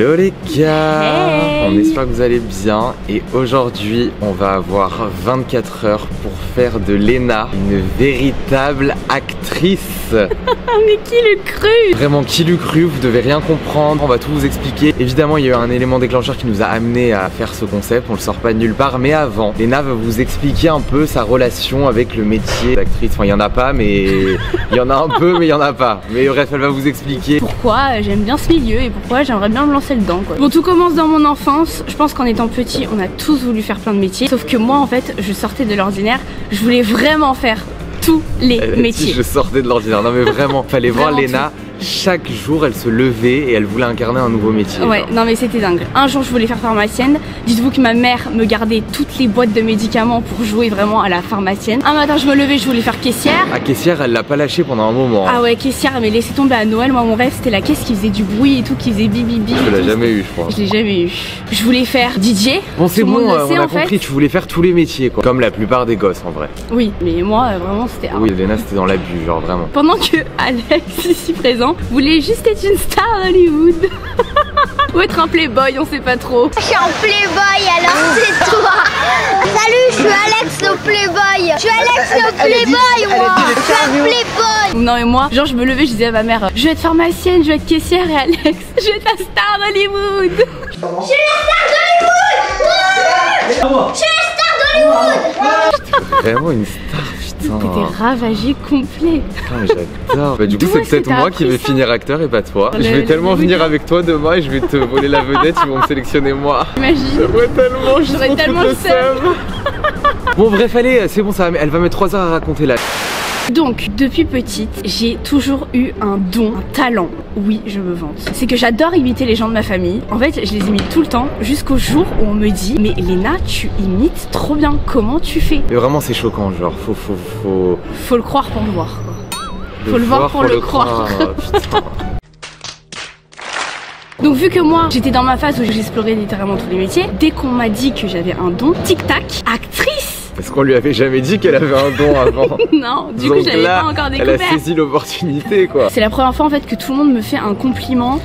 Hello les gars, hey. On espère que vous allez bien et aujourd'hui on va avoir 24 heures pour faire de Léna une véritable actrice. Mais qui l'eût cru? Vraiment qui l'eût cru, vous devez rien comprendre, on va tout vous expliquer. Évidemment il y a eu un élément déclencheur qui nous a amené à faire ce concept, on le sort pas de nulle part, mais avant, Léna va vous expliquer un peu sa relation avec le métier d'actrice. Enfin il y en a pas mais il y en a un peu mais il y en a pas. Mais bref elle va vous expliquer pourquoi j'aime bien ce milieu et pourquoi j'aimerais bien me lancer dedans quoi. Bon, tout commence dans mon enfance. Je pense qu'en étant petit on a tous voulu faire plein de métiers, sauf que moi en fait je sortais de l'ordinaire, je voulais vraiment faire tous les métiers. Je sortais de l'ordinaire, non mais vraiment, fallait voir Léna. Chaque jour elle se levait et elle voulait incarner un nouveau métier. Ouais, non mais c'était dingue. Un jour je voulais faire pharmacienne. Dites-vous que ma mère me gardait toutes les boîtes de médicaments pour jouer vraiment à la pharmacienne. Un matin je me levais, je voulais faire caissière. À caissière elle l'a pas lâché pendant un moment. Ah ouais, caissière, mais laissez tomber à Noël. Moi mon rêve c'était la caisse qui faisait du bruit et tout, qui faisait bibi bibi. Je l'ai jamais eu je crois. Je l'ai jamais eu. Je voulais faire DJ. Bon c'est bon, on a compris, tu voulais faire tous les métiers quoi. Comme la plupart des gosses en vrai. Oui, mais moi vraiment c'était... Oui, Léna c'était dans l'abus, genre vraiment. Pendant que Alex ici présent voulait juste être une star d'Hollywood. Ou être un playboy, on sait pas trop. Je suis un playboy alors c'est toi. Salut, je suis Alex le playboy. Je suis Alex le playboy moi. Je suis un playboy. Non mais moi, genre je me levais, je disais à ma mère, je vais être pharmacienne, je vais être caissière, et Alex, je vais être la star d'Hollywood. Je suis la star d'Hollywood. Je suis la star d'Hollywood. Vraiment une star. T'étais ravagé complet. Putain, j'adore. Bah, du coup, c'est peut-être moi qui vais finir acteur et pas toi. Je vais tellement venir avec toi demain et je vais te voler la vedette. Ils vont me sélectionner moi. Imagine. J'aurais tellement le seum. Bon, bref, allez, c'est bon, ça va, elle va mettre 3 heures à raconter là. Donc, depuis petite, j'ai toujours eu un don, un talent. Oui, je me vante. C'est que j'adore imiter les gens de ma famille. En fait, je les imite tout le temps, jusqu'au jour où on me dit, mais Léna, tu imites trop bien. Comment tu fais? Mais vraiment, c'est choquant, genre, faut le croire pour le voir, quoi. Faut le voir pour le croire. Putain. Donc vu que moi j'étais dans ma phase où j'explorais littéralement tous les métiers, dès qu'on m'a dit que j'avais un don, tic-tac, actrice. Parce qu'on lui avait jamais dit qu'elle avait un don avant. Non, du coup je l'avais pas encore découvert. Elle a saisi l'opportunité quoi. C'est la première fois en fait que tout le monde me fait un compliment.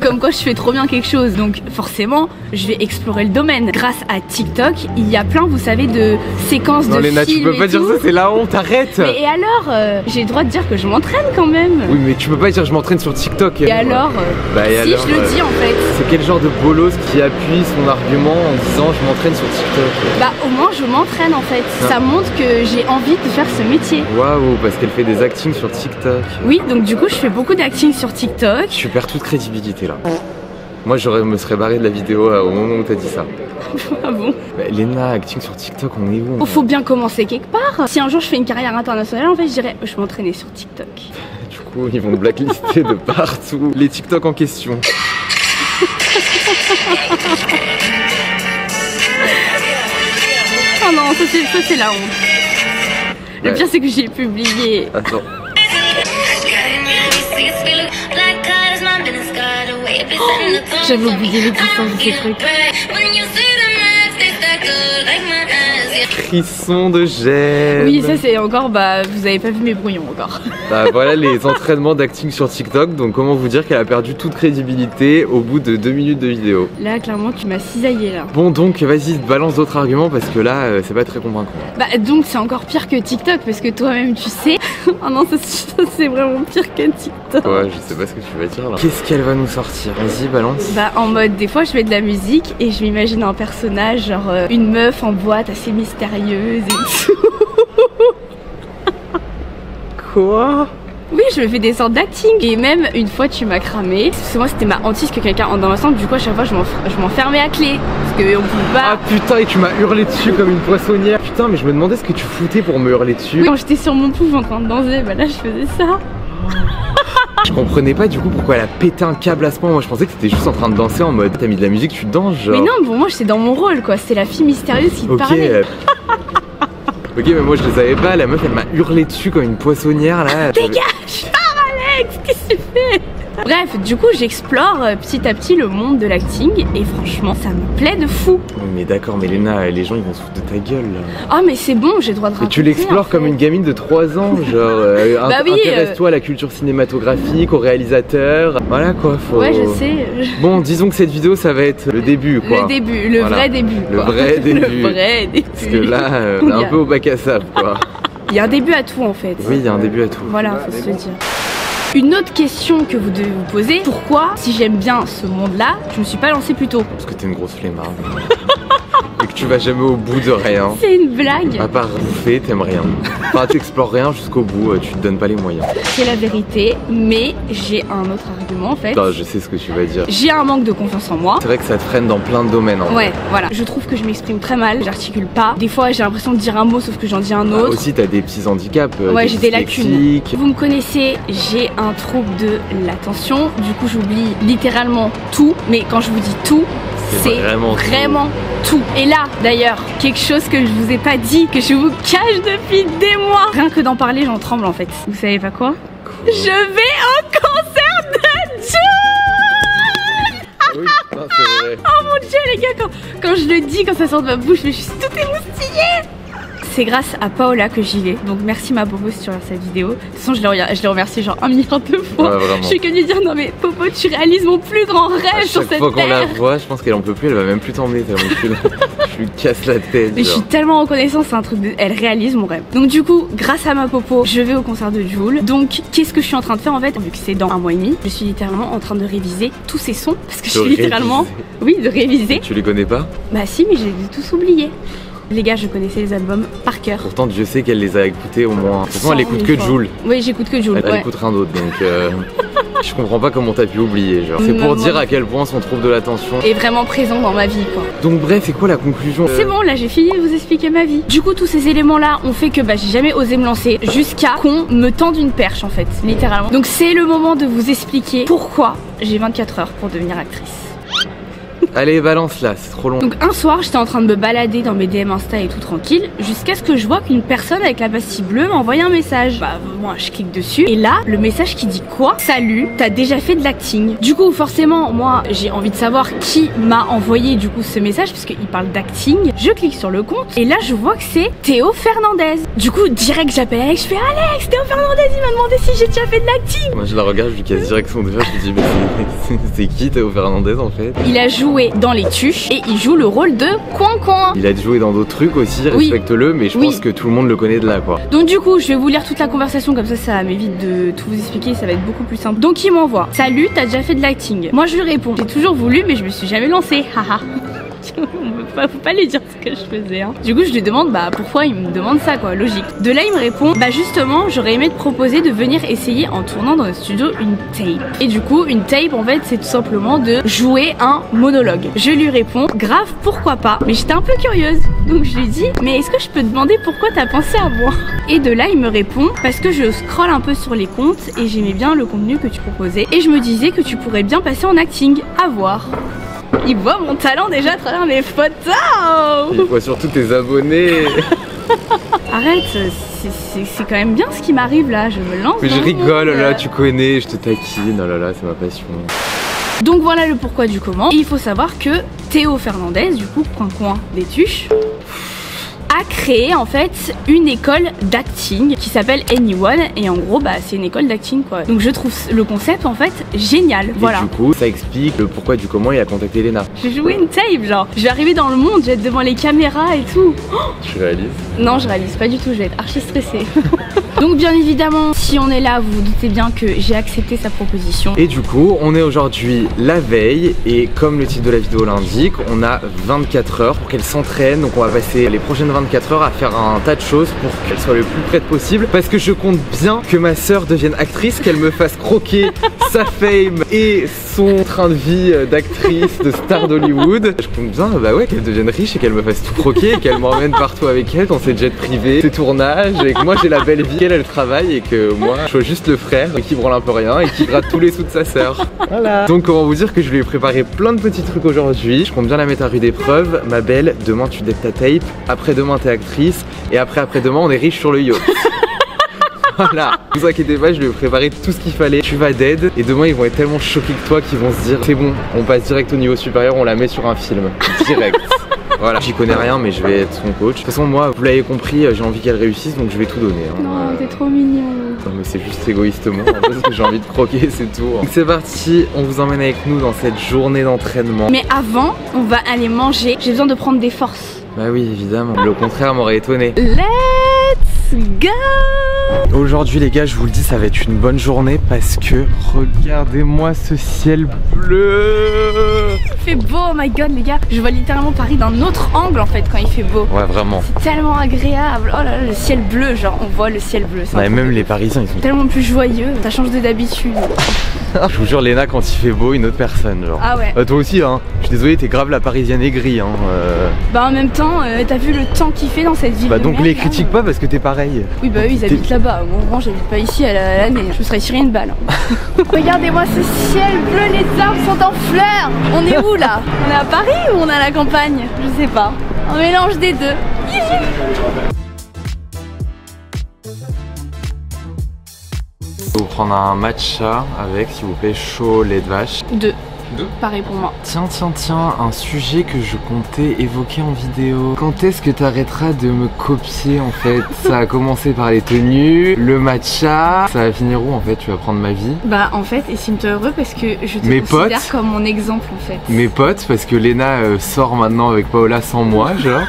Comme quoi je fais trop bien quelque chose, donc forcément je vais explorer le domaine. Grâce à TikTok, il y a plein, vous savez, de séquences de films. Non Léna, tu peux pas dire ça, c'est la honte, arrête. Mais et alors, j'ai le droit de dire que je m'entraîne quand même. Oui mais tu peux pas dire je m'entraîne sur TikTok. Et alors si je le dis en fait. C'est quel genre de bolos qui appuie son argument en disant je m'entraîne sur TikTok? Bah au moins je m'entraîne en fait. Non. Ça montre que j'ai envie de faire ce métier. Waouh, parce qu'elle fait des actings sur TikTok. Oui, donc du coup je fais beaucoup d'acting sur TikTok. Tu perds toute crédibilité là. Moi me serais barré de la vidéo au moment où t'as dit ça. Ah bon? Bah, Léna, acting sur TikTok, on est où? Faut bien commencer quelque part. Si un jour je fais une carrière internationale, en fait je dirais je m'entraîner sur TikTok. Du coup ils vont blacklister de partout les TikTok en question. Oh non, ça c'est la honte. Le pire c'est que j'ai publié. Attends. Oh, j'avais oublié l'existence de ces trucs. Frisson de gêne. Oui, ça c'est encore, bah vous avez pas vu mes brouillons encore. Bah voilà les entraînements d'acting sur TikTok, donc comment vous dire qu'elle a perdu toute crédibilité au bout de 2 minutes de vidéo. Là clairement tu m'as cisaillé là. Bon donc vas-y balance d'autres arguments parce que là c'est pas très convaincant. Bah donc c'est encore pire que TikTok parce que toi-même tu sais. Oh non ça c'est vraiment pire que TikTok. Ouais je sais pas ce que tu vas dire là. Qu'est-ce qu'elle va nous sortir? Vas-y balance. Bah en mode des fois je fais de la musique et je m'imagine un personnage genre une meuf en boîte assez mystérieuse et tout. Quoi? Oui, je me fais des sortes d'acting. Et même une fois tu m'as cramé. Parce que moi c'était ma hantise que quelqu'un entre dans ma chambre. Du coup à chaque fois je m'enfermais à clé. Parce qu'on pouvait pas. Ah putain et tu m'as hurlé dessus comme une poissonnière. Putain mais je me demandais ce que tu foutais pour me hurler dessus. Oui, quand j'étais sur mon pouf en train de danser, bah là je faisais ça. Je comprenais pas du coup pourquoi elle a pété un câble à ce point. Moi je pensais que t'étais juste en train de danser en mode t'as mis de la musique, tu danses genre. Mais non, pour moi c'est dans mon rôle quoi. C'est la fille mystérieuse qui te parlait. Ok mais moi je le savais pas, la meuf elle m'a hurlé dessus comme une poissonnière là. Dégage! Alex, qu'est-ce que tu fais? Bref, du coup j'explore petit à petit le monde de l'acting et franchement ça me plaît de fou. Oui, mais d'accord, mais Léna, les gens ils vont se foutre de ta gueule là. Ah mais c'est bon, j'ai le droit de raconter. Et tu l'explores comme une gamine de 3 ans, genre Bah oui, intéresse-toi à la culture cinématographique, aux réalisateurs, voilà quoi. Ouais, je sais. Bon, disons que cette vidéo ça va être le début quoi. Le début, le Voilà. vrai début. Le quoi. vrai début. Le vrai début. Parce que là, on est un peu au bac à sable quoi. Il y a un début à tout en fait. Oui, il y a un début à tout. Voilà, faut se le dire. Une autre question que vous devez vous poser, pourquoi, si j'aime bien ce monde-là, je me suis pas lancée plus tôt? Parce que t'es une grosse flemmarde. Et que tu vas jamais au bout de rien. C'est une blague. À part bouffer, t'aimes rien. Enfin, tu explores rien jusqu'au bout, tu te donnes pas les moyens. C'est la vérité, mais j'ai un autre argument en fait. Non, je sais ce que tu vas dire. J'ai un manque de confiance en moi. C'est vrai que ça te freine dans plein de domaines en vrai. Ouais, voilà. Je trouve que je m'exprime très mal, j'articule pas. Des fois, j'ai l'impression de dire un mot sauf que j'en dis un autre. Aussi, t'as des petits handicaps. Ouais, j'ai des lacunes. dyslexiques. Vous me connaissez, j'ai un trouble de l'attention. Du coup, j'oublie littéralement tout. Mais quand je vous dis tout, c'est vraiment tout. Et là, d'ailleurs, quelque chose que je vous ai pas dit, que je vous cache depuis des mois. Rien que d'en parler, j'en tremble en fait. Vous savez pas quoi? Je vais au concert de Jul. Oui, putain, c'est vrai. Oh mon dieu les gars, quand je le dis, quand ça sort de ma bouche, je suis tout émoustillée. C'est grâce à Paola que j'y vais. Donc merci ma Popo si tu regardes cette vidéo. De toute façon je l'ai remercié genre 1 milliard de fois. Ouais, je suis que lui dire non mais Popo tu réalises mon plus grand rêve sur cette Chaque fois qu'on la terre. voit, je pense qu'elle en peut plus, elle va même plus t'emmener tellement que je lui casse la tête. Mais je suis tellement reconnaissante, c'est un truc de... Elle réalise mon rêve. Donc du coup, grâce à ma Popo, je vais au concert de Jul. Donc qu'est-ce que je suis en train de faire en fait? Vu que c'est dans 1 mois et demi, je suis littéralement en train de réviser tous ces sons. Parce que je suis littéralement... Oui, de réviser. Tu les connais pas? Bah si, mais j'ai tous oubliés. Les gars, je connaissais les albums par cœur. Pourtant, Dieu sait qu'elle les a écoutés au moins. De toute façon, elle écoute que Jul. Oui, j'écoute que Jul. Elle écoute rien d'autre, donc je comprends pas comment t'as pu oublier. Genre, c'est Non, pour non. dire à quel point son trouble de l'attention Est vraiment présent dans ma vie, quoi. Donc bref, c'est quoi la conclusion? C'est bon, là j'ai fini de vous expliquer ma vie. Du coup, tous ces éléments-là ont fait que j'ai jamais osé me lancer jusqu'à qu'on me tende une perche en fait, littéralement. Donc c'est le moment de vous expliquer pourquoi j'ai 24 heures pour devenir actrice. Allez, balance là, c'est trop long. Donc un soir, j'étais en train de me balader dans mes DM Insta et tout tranquille, jusqu'à ce que je vois qu'une personne avec la pastille bleue m'a envoyé un message. Bah moi je clique dessus et là, le message qui dit quoi? Salut, t'as déjà fait de l'acting. Du coup forcément, moi j'ai envie de savoir qui m'a envoyé du coup ce message, parce qu'il parle d'acting. Je clique sur le compte et là je vois que c'est Théo Fernandez. Du coup direct j'appelle Alex, je fais Alex, Théo Fernandez il m'a demandé si j'ai déjà fait de l'acting. Moi je la regarde, je lui casse direct son déjà, je lui dis mais c'est qui Théo Fernandez en fait? Il a joué dans Les Tuches et il joue le rôle de Coin Coin. Il a joué dans d'autres trucs aussi, Oui. respecte-le, mais je Oui. pense que tout le monde le connaît de là quoi. Donc du coup je vais vous lire toute la conversation, comme ça m'évite de tout vous expliquer, ça va être beaucoup plus simple. Donc il m'envoie salut, t'as déjà fait de l'acting? Moi je lui réponds j'ai toujours voulu mais je me suis jamais lancée, haha. Faut pas lui dire ce que je faisais hein. Du coup je lui demande pourquoi il me demande ça quoi, logique. De là il me répond justement j'aurais aimé te proposer de venir essayer en tournant dans le studio une tape. Et du coup une tape en fait c'est tout simplement de jouer un monologue. Je lui réponds grave pourquoi pas, mais j'étais un peu curieuse. Donc je lui dis mais est-ce que je peux te demander pourquoi t'as pensé à moi? Et de là il me répond parce que je scrolle un peu sur les comptes et j'aimais bien le contenu que tu proposais et je me disais que tu pourrais bien passer en acting, à voir. Il voit mon talent déjà à travers mes photos. Il voit surtout tes abonnés. Arrête, c'est quand même bien ce qui m'arrive là, je me lance. Mais je hein. rigole, oh là, tu connais, je te taquine, oh là là, c'est ma passion. Donc voilà le pourquoi du comment. Et il faut savoir que Théo Fernandez, du coup, Coin des Tuches, a créé en fait une école d'acting qui s'appelle Anyone et en gros c'est une école d'acting quoi. Donc je trouve le concept en fait génial. Et voilà. du coup ça explique le pourquoi du comment il a contacté Léna. J'ai joué une tape genre. Je vais arriver dans le monde, je vais être devant les caméras et tout. Tu réalises? Non je réalise pas du tout, je vais être archi stressée. Donc bien évidemment si on est là vous vous doutez bien que j'ai accepté sa proposition. Et du coup on est aujourd'hui la veille et comme le titre de la vidéo l'indique, on a 24 heures pour qu'elle s'entraîne. Donc on va passer les prochaines 24 heures à faire un tas de choses pour qu'elle soit le plus prête possible, parce que je compte bien que ma soeur devienne actrice, qu'elle me fasse croquer sa fame et son train de vie d'actrice, de star d'Hollywood. Je compte bien qu'elle devienne riche et qu'elle me fasse tout croquer et qu'elle m'emmène partout avec elle dans ses jets privés, ses tournages, et que moi j'ai la belle vie, qu'elle elle travaille et que moi je sois juste le frère qui branle un peu rien et qui gratte tous les sous de sa soeur. Voilà. Donc comment vous dire que je lui ai préparé plein de petits trucs aujourd'hui. Je compte bien la mettre à rude épreuve. Ma belle, demain tu dettes ta tape, après-demain t'es actrice et après-demain on est riche sur le yacht. Voilà, ne vous inquiétez pas, je lui ai préparé tout ce qu'il fallait. Tu vas dead et demain ils vont être tellement choqués que toi qu'ils vont se dire c'est bon, on passe direct au niveau supérieur, on la met sur un film. Direct. Voilà, j'y connais rien mais je vais être son coach. De toute façon moi, vous l'avez compris, j'ai envie qu'elle réussisse donc je vais tout donner. Hein. Non, t'es trop mignon. Non mais c'est juste égoïstement, parce que j'ai envie de croquer, c'est tout. Donc c'est parti, on vous emmène avec nous dans cette journée d'entraînement. Mais avant, on va aller manger. J'ai besoin de prendre des forces. Bah oui, évidemment. Le contraire m'aurait étonné. Let's go! Aujourd'hui les gars, je vous le dis, ça va être une bonne journée parce que regardez-moi ce ciel bleu. Il fait beau, oh my god les gars. Je vois littéralement Paris d'un autre angle en fait quand il fait beau. Ouais, vraiment. C'est tellement agréable. Oh là là, le ciel bleu, genre on voit le ciel bleu. Ouais, même les Parisiens ils sont tellement plus joyeux. Ça change de d'habitude. Je vous jure Léna, quand il fait beau, une autre personne genre. Ah ouais. Toi aussi hein. Je suis désolé, t'es grave la Parisienne aigrie hein. Bah en même temps, t'as vu le temps qu'il fait dans cette ville. Bah donc merde, les critique pas parce que t'es pareil. Oui bah eux ils habitent là-bas. Moi j'habite pas ici à l'année. Je me serais tiré une balle. Regardez-moi ce ciel bleu, les arbres sont en fleurs. On est où là? On est à Paris ou on est à la campagne? Je sais pas. Un mélange des deux. Je vais vous prendre un matcha avec, s'il vous plaît, chaud, lait de vache. Deux. Pareil pour moi. Tiens, un sujet que je comptais évoquer en vidéo. Quand est-ce que t'arrêteras de me copier en fait? Ça a commencé par les tenues, le matcha, ça va finir où en fait? Tu vas prendre ma vie? Bah en fait, estime-toi heureux parce que je te Mes considère potes, comme mon exemple en fait. Mes potes, parce que Léna sort maintenant avec Paola sans moi, genre.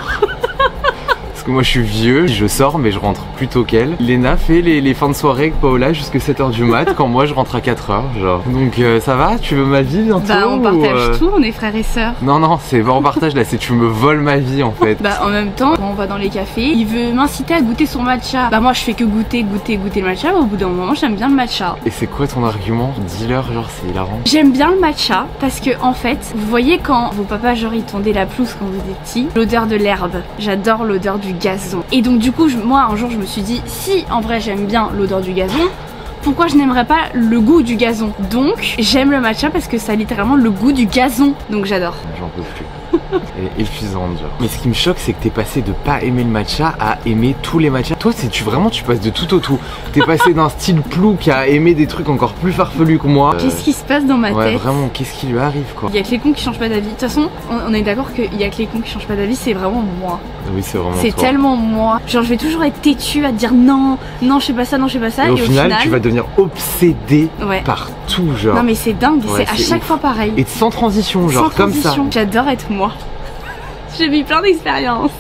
Parce que moi je suis vieux, je sors mais je rentre plus tôt qu'elle. Léna fait les fins de soirée avec Paola jusqu'à 7h du mat quand moi je rentre à 4h genre. Donc ça va? Tu veux ma vie bientôt? Bah on partage tout, on est frères et sœurs. Non, c'est pas en partage là, c'est tu me voles ma vie en fait. Bah en même temps, quand on va dans les cafés, il veut m'inciter à goûter son matcha. Bah moi je fais que goûter le matcha, au bout d'un moment j'aime bien le matcha. Et c'est quoi ton argument? Dis-leur, genre c'est hilarant. J'aime bien le matcha parce que en fait, vous voyez quand vos papas genre ils tondaient la pelouse quand vous étiez petits, l'odeur de l'herbe, j'adore l'odeur du gazon. Et donc du coup moi un jour je me suis dit si en vrai j'aime bien l'odeur du gazon, pourquoi je n'aimerais pas le goût du gazon? Donc j'aime le matcha parce que ça a littéralement le goût du gazon, donc j'adore. J'en peux plus. Elle est épuisante genre. Mais ce qui me choque c'est que t'es passé de pas aimer le matcha à aimer tous les matchas. Toi c'est vraiment tu passes de tout au tout. T'es passé d'un style plouc à aimer des trucs encore plus farfelus que moi. Qu'est-ce qui se passe dans ma tête? Ouais vraiment, qu'est-ce qui lui arrive quoi? Il y a que les cons qui changent pas d'avis. De toute façon on est d'accord qu'il y a que les cons qui changent pas d'avis, c'est vraiment moi. Oui c'est vraiment c'est tellement moi. Genre je vais toujours être têtue à dire non je fais pas ça, non je fais pas ça. Et au final tu vas devenir obsédée par tout genre. Non mais c'est dingue, c'est à chaque fois pareil. Et sans transition genre comme ça. J'adore être moi. J'ai vu plein d'expériences.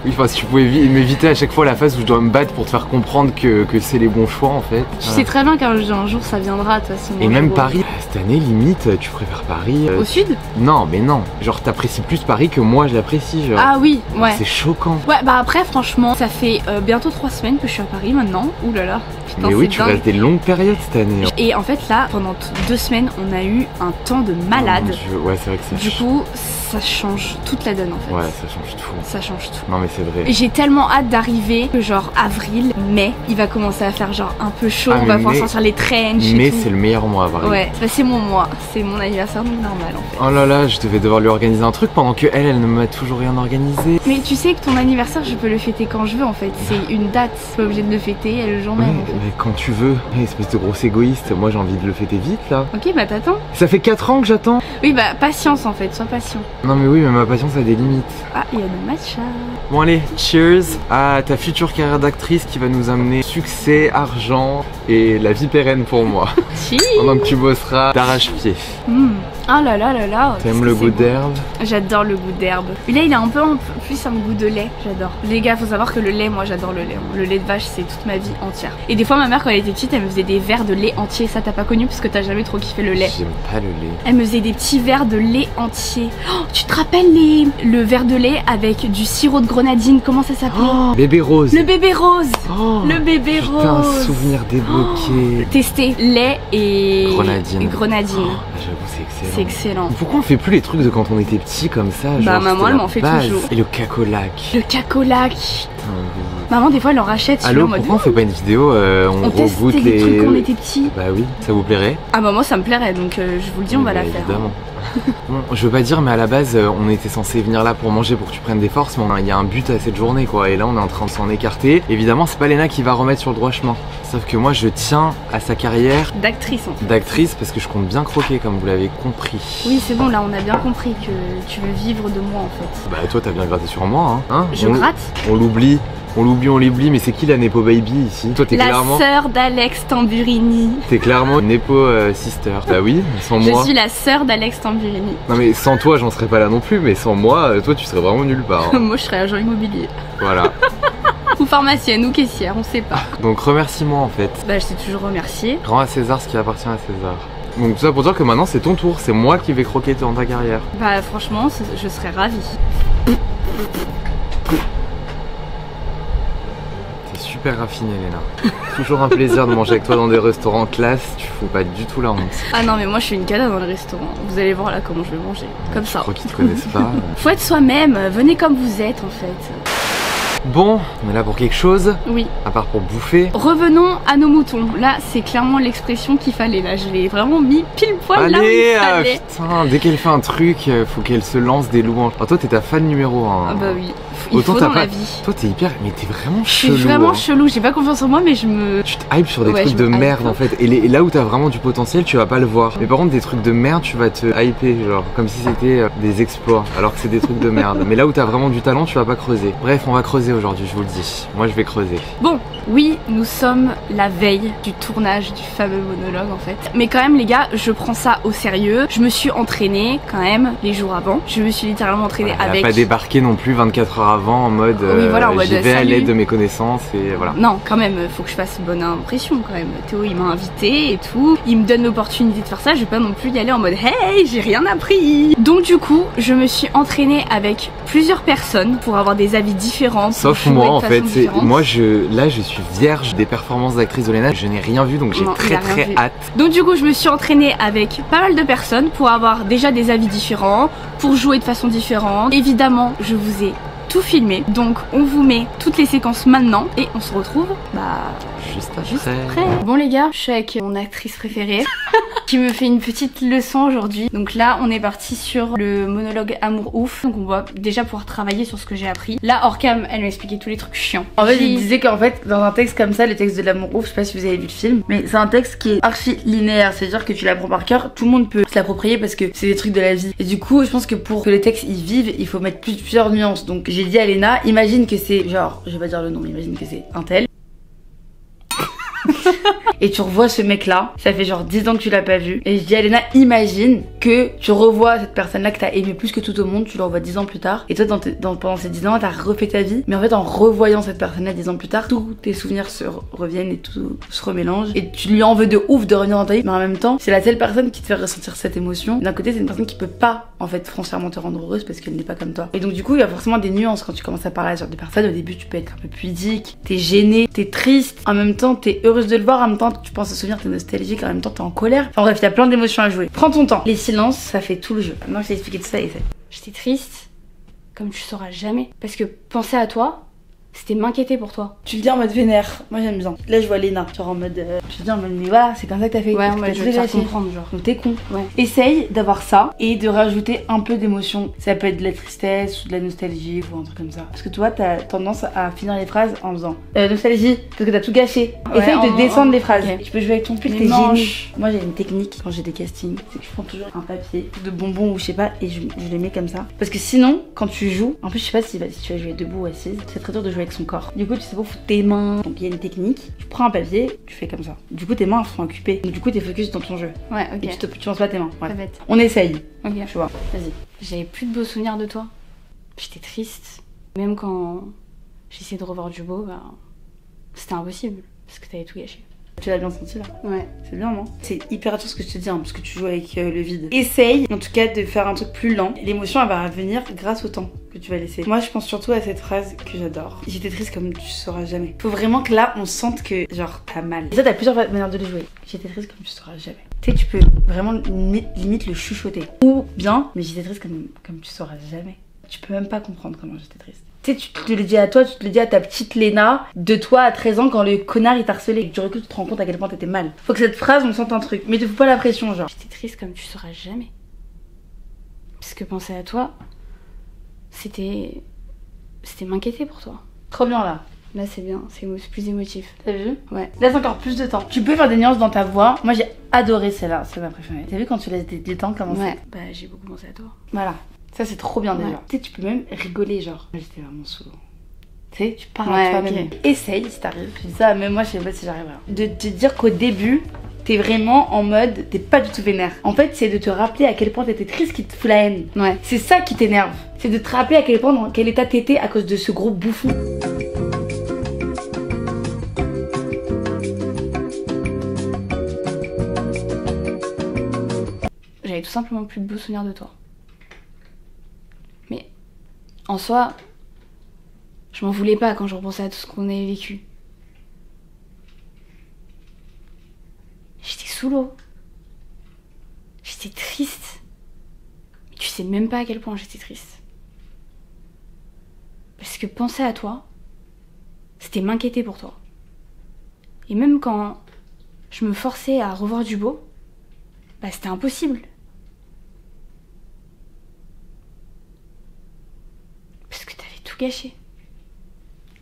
Oui, enfin, si tu pouvais m'éviter à chaque fois la phase où je dois me battre pour te faire comprendre que c'est les bons choix en fait. Tu sais très bien qu'un jour ça viendra de toute façon. Et même Paris, cette année limite, tu préfères Paris au sud? Non, mais non. Genre t'apprécies plus Paris que moi je l'apprécie genre. Ah oui, ouais. C'est choquant. Ouais, bah après franchement, ça fait bientôt 3 semaines que je suis à Paris maintenant. Ouh là là. Putain, mais oui, tu restes des longues périodes cette année. Hein. Et en fait là, pendant 2 semaines, on a eu un temps de malade. Oh, ouais, c'est vrai que c'est. Du coup, ça change toute la donne en fait. Ouais, ça change tout. Ça change tout. Non mais c'est vrai. J'ai tellement hâte d'arriver que genre avril, mai, il va commencer à faire genre un peu chaud, on va pouvoir sortir les trench. Mais c'est le meilleur mois à Paris. Ouais, bah, c'est mon mois, c'est mon anniversaire donc normal en fait. Oh là là, je devais devoir lui organiser un truc pendant que elle ne m'a toujours rien organisé. Mais tu sais que ton anniversaire, je peux le fêter quand je veux en fait. C'est une date, c'est pas obligé de le fêter le jour même. En fait. Mais quand tu veux, espèce de grosse égoïste, moi j'ai envie de le fêter vite là. Ok, bah t'attends. Ça fait 4 ans que j'attends. Oui, bah patience en fait, sois patient. Non mais oui, mais ma patience a des limites. Ah, il y a le matcha. Bon allez, cheers à ta future carrière d'actrice qui va nous amener succès, argent et la vie pérenne pour moi. Cheers. Pendant que tu bosseras d'arrache-pied. Ah là là là là. T'aimes le goût d'herbe? J'adore le goût d'herbe. Mais là il a un peu plus un goût de lait, j'adore. Les gars, faut savoir que le lait, moi j'adore le lait. Le lait de vache c'est toute ma vie entière. Et des fois ma mère quand elle était petite, elle me faisait des verres de lait entier. Ça t'as pas connu parce que t'as jamais trop kiffé le lait. J'aime pas le lait. Elle me faisait des petits verres de lait entier. Oh, tu te rappelles le verre de lait avec du sirop de grenadine, comment ça s'appelait? Bébé rose. Le bébé rose. Le bébé putain, rose. un souvenir débloqué. Tester lait et grenadine. J'avoue c'est excellent. C'est excellent. Pourquoi on fait plus les trucs de quand on était petit comme ça? Bah maman elle m'en fait toujours. Et le cacolac. Le cacolac. Maman des fois elle en rachète. Allô, pourquoi on fait pas une vidéo on regoute les trucs quand on était petit? Bah oui, ça vous plairait? Ah bah moi ça me plairait donc je vous le dis, on va la faire. Évidemment. Bon, je veux pas dire, mais à la base, on était censé venir là pour manger, pour que tu prennes des forces, mais il y a un but à cette journée, quoi. Et là, on est en train de s'en écarter. Évidemment, c'est pas Léna qui va remettre sur le droit chemin. Sauf que moi, je tiens à sa carrière d'actrice, en fait. D'actrice, parce que je compte bien croquer, comme vous l'avez compris. Oui, c'est bon, là, on a bien compris que tu veux vivre de moi, en fait. Bah, toi, t'as bien gratté sur moi, hein. Je gratte. On l'oublie. On l'oublie, mais c'est qui la Nepo Baby ici? Toi, t'es clairement... La sœur d'Alex Tamburini. T'es clairement une Nepo sister. Bah oui, sans moi... Je suis la sœur d'Alex Tamburini. Non mais sans toi, j'en serais pas là non plus, mais sans moi, toi, tu serais vraiment nulle part. Hein. Moi, je serais agent immobilier. Voilà. Ou pharmacienne, ou caissière, on sait pas. Donc remercie-moi en fait. Bah, je t'ai toujours remercié. Rends à César ce qui appartient à César. Donc tout ça pour dire que maintenant, c'est ton tour. C'est moi qui vais croquer dans ta carrière. Bah franchement, je serais ravie. Super raffiné, Léna. Toujours un plaisir de manger avec toi dans des restaurants classe, tu fous pas du tout la honte. Ah non mais moi je suis une cata dans le restaurant. Vous allez voir là comment je vais manger. Comme ça. Je crois qu'ils te connaissent pas. Faut être soi-même, venez comme vous êtes en fait. Bon, on est là pour quelque chose. Oui. À part pour bouffer. Revenons à nos moutons. Là, c'est clairement l'expression qu'il fallait. Là, je l'ai vraiment mis pile poil là où il fallait. Putain, dès qu'elle fait un truc, faut qu'elle se lance des louanges. Alors toi, t'es ta fan numéro 1. Ah bah oui. Il faut dans la vie. Toi, t'es hyper... Mais t'es vraiment chelou. Je suis vraiment chelou. J'ai pas confiance en moi, mais je me... Tu te hype sur des trucs de merde en fait. Et là où t'as vraiment du potentiel, tu vas pas le voir. Mais par contre, des trucs de merde, tu vas te hyper, genre comme si c'était des exploits, alors que c'est des trucs de merde. Mais là où t'as vraiment du talent, tu vas pas creuser. Bref, on va creuser aujourd'hui, je vous le dis. Moi, je vais creuser. Bon, oui, nous sommes la veille du tournage du fameux monologue en fait. Mais quand même, les gars, je prends ça au sérieux. Je me suis entraînée quand même les jours avant. Je me suis littéralement entraînée avec... Elle a pas débarqué non plus 24 heures avant en mode... oui, voilà, en mode j'y vais à salut. l'aide de mes connaissances et voilà. Non, quand même, faut que je fasse bonne impression quand même. Théo, il m'a invité et tout. Il me donne l'opportunité de faire ça. Je vais pas non plus y aller en mode hey, j'ai rien appris. Donc du coup, je me suis entraînée avec plusieurs personnes pour avoir des avis différents. Sauf moi en fait. Moi, là, je suis vierge des performances d'actrice de Léna. Je n'ai rien vu, donc j'ai très hâte. Donc du coup, je me suis entraînée avec pas mal de personnes pour avoir déjà des avis différents, pour jouer de façon différente. Évidemment, je vous ai tout filmé, donc on vous met toutes les séquences maintenant et on se retrouve juste après. Bon les gars, je suis avec mon actrice préférée qui me fait une petite leçon aujourd'hui. Donc là on est parti sur le monologue Amour ouf, donc on va déjà pouvoir travailler sur ce que j'ai appris. Là hors cam, elle m'a expliqué tous les trucs chiants. En fait il disait qu'en fait dans un texte comme ça, le texte de l'amour ouf, je sais pas si vous avez vu le film, mais c'est un texte qui est archi linéaire, c'est à dire que tu l'apprends par cœur, tout le monde peut se l'approprier parce que c'est des trucs de la vie. Et du coup je pense que pour que les textes y vivent, il faut mettre plusieurs nuances. Donc j'ai dit à Léna, imagine que c'est genre, je vais pas dire le nom, mais imagine que c'est un tel. Et tu revois ce mec là, ça fait genre 10 ans que tu l'as pas vu. Et je dis à Léna, imagine que tu revois cette personne là que t'as aimé plus que tout au monde, tu le revois 10 ans plus tard. Et toi pendant ces 10 ans t'as refait ta vie. Mais en fait en revoyant cette personne là 10 ans plus tard, tous tes souvenirs se reviennent et tout se remélange. Et tu lui en veux de ouf de revenir dans ta vie. Mais en même temps c'est la seule personne qui te fait ressentir cette émotion. D'un côté c'est une personne qui peut pas en fait foncièrement te rendre heureuse parce qu'elle n'est pas comme toi. Et donc du coup il y a forcément des nuances quand tu commences à parler à ce genre de personnes. Au début tu peux être un peu pudique, t'es gêné, t'es triste, en même temps t'es heureuse de le voir, en même temps tu penses à souvenir, t'es nostalgique, en même temps t'es en colère. Enfin bref, il y a plein d'émotions à jouer. Prends ton temps. Les silences, ça fait tout le jeu. Maintenant je t'ai expliqué tout ça et c'est... J'étais triste, comme tu sauras jamais. Parce que penser à toi, c'était m'inquiéter pour toi. Tu le dis en mode vénère, moi j'aime bien. Là je vois Léna, genre en mode... je te dis en mode mais voilà, c'est comme ça que t'as fait. Ouais, moi je veux te faire comprendre genre. Donc t'es con. Ouais. Essaye d'avoir ça et de rajouter un peu d'émotion. Ça peut être de la tristesse ou de la nostalgie ou un truc comme ça. Parce que toi t'as tendance à finir les phrases en faisant nostalgie, parce que t'as tout gâché. Ouais, essaye de descendre les phrases. Okay. Tu peux jouer avec ton pull, t'es gêné. Moi j'ai une technique quand j'ai des castings, c'est que je prends toujours un papier de bonbons ou je sais pas et je les mets comme ça. Parce que sinon, quand tu joues, en plus je sais pas si tu vas jouer debout ou assise, c'est très dur de jouer avec son corps. Du coup tu sais pas foutre tes mains. Donc il y a une technique, tu prends un papier, tu fais comme ça. Du coup tes mains sont occupées. Donc du coup t'es focus dans ton jeu. Ouais, ok. Et tu lances pas tes mains. Ouais. Très bête. On essaye. Ok. Tu vois. Vas-y. J'avais plus de beaux souvenirs de toi. J'étais triste. Même quand j'essayais de revoir du beau, c'était impossible. Parce que t'avais tout gâché. Tu l'as bien senti là? Ouais. C'est bien, non? C'est hyper dur ce que je te dis, hein, parce que tu joues avec le vide. Essaye, en tout cas, de faire un truc plus lent. L'émotion, elle va venir grâce au temps que tu vas laisser. Moi, je pense surtout à cette phrase que j'adore. J'étais triste comme tu sauras jamais. Faut vraiment que là, on sente que, genre, t'as mal. Et ça, t'as plusieurs manières de le jouer. J'étais triste comme tu sauras jamais. Tu sais, tu peux vraiment limite le chuchoter. Ou bien, mais j'étais triste comme tu sauras jamais. Tu peux même pas comprendre comment j'étais triste. Tu sais, tu te le dis à toi, tu te le dis à ta petite Léna de toi à 13 ans quand le connard il t'a harcelé. Du recul, tu te rends compte à quel point t'étais mal. Faut que cette phrase, on sente un truc. Mais te fous pas la pression, genre. J'étais triste comme tu sauras jamais. Parce que penser à toi, c'était m'inquiéter pour toi. Trop bien là. Là c'est bien, c'est plus émotif. T'as vu? Ouais. Laisse encore plus de temps. Tu peux faire des nuances dans ta voix. Moi j'ai adoré celle-là, c'est ma préférée. T'as vu quand tu laisses du temps comment Ouais. Bah j'ai beaucoup pensé à toi. Voilà. Ça c'est trop bien déjà. Ouais. Tu sais, tu peux même rigoler genre. J'étais vraiment sous l'eau. Tu sais, tu parles Ouais, à toi-même. ok. Essaye si t'arrives. Je dis ça, même moi je sais pas si j'arriverai. De te dire qu'au début, t'es vraiment en mode, t'es pas du tout vénère. En fait, c'est de te rappeler à quel point t'étais triste qui te fout la haine. Ouais. C'est ça qui t'énerve. C'est de te rappeler à quel point, dans quel état t'étais à cause de ce gros bouffon. J'avais tout simplement plus de beaux souvenirs de toi. Mais en soi, je m'en voulais pas quand je repensais à tout ce qu'on avait vécu. J'étais sous l'eau. J'étais triste. Tu sais même pas à quel point j'étais triste. Parce que penser à toi, c'était m'inquiéter pour toi. Et même quand je me forçais à revoir du beau, bah c'était impossible. Parce que t'avais tout gâché.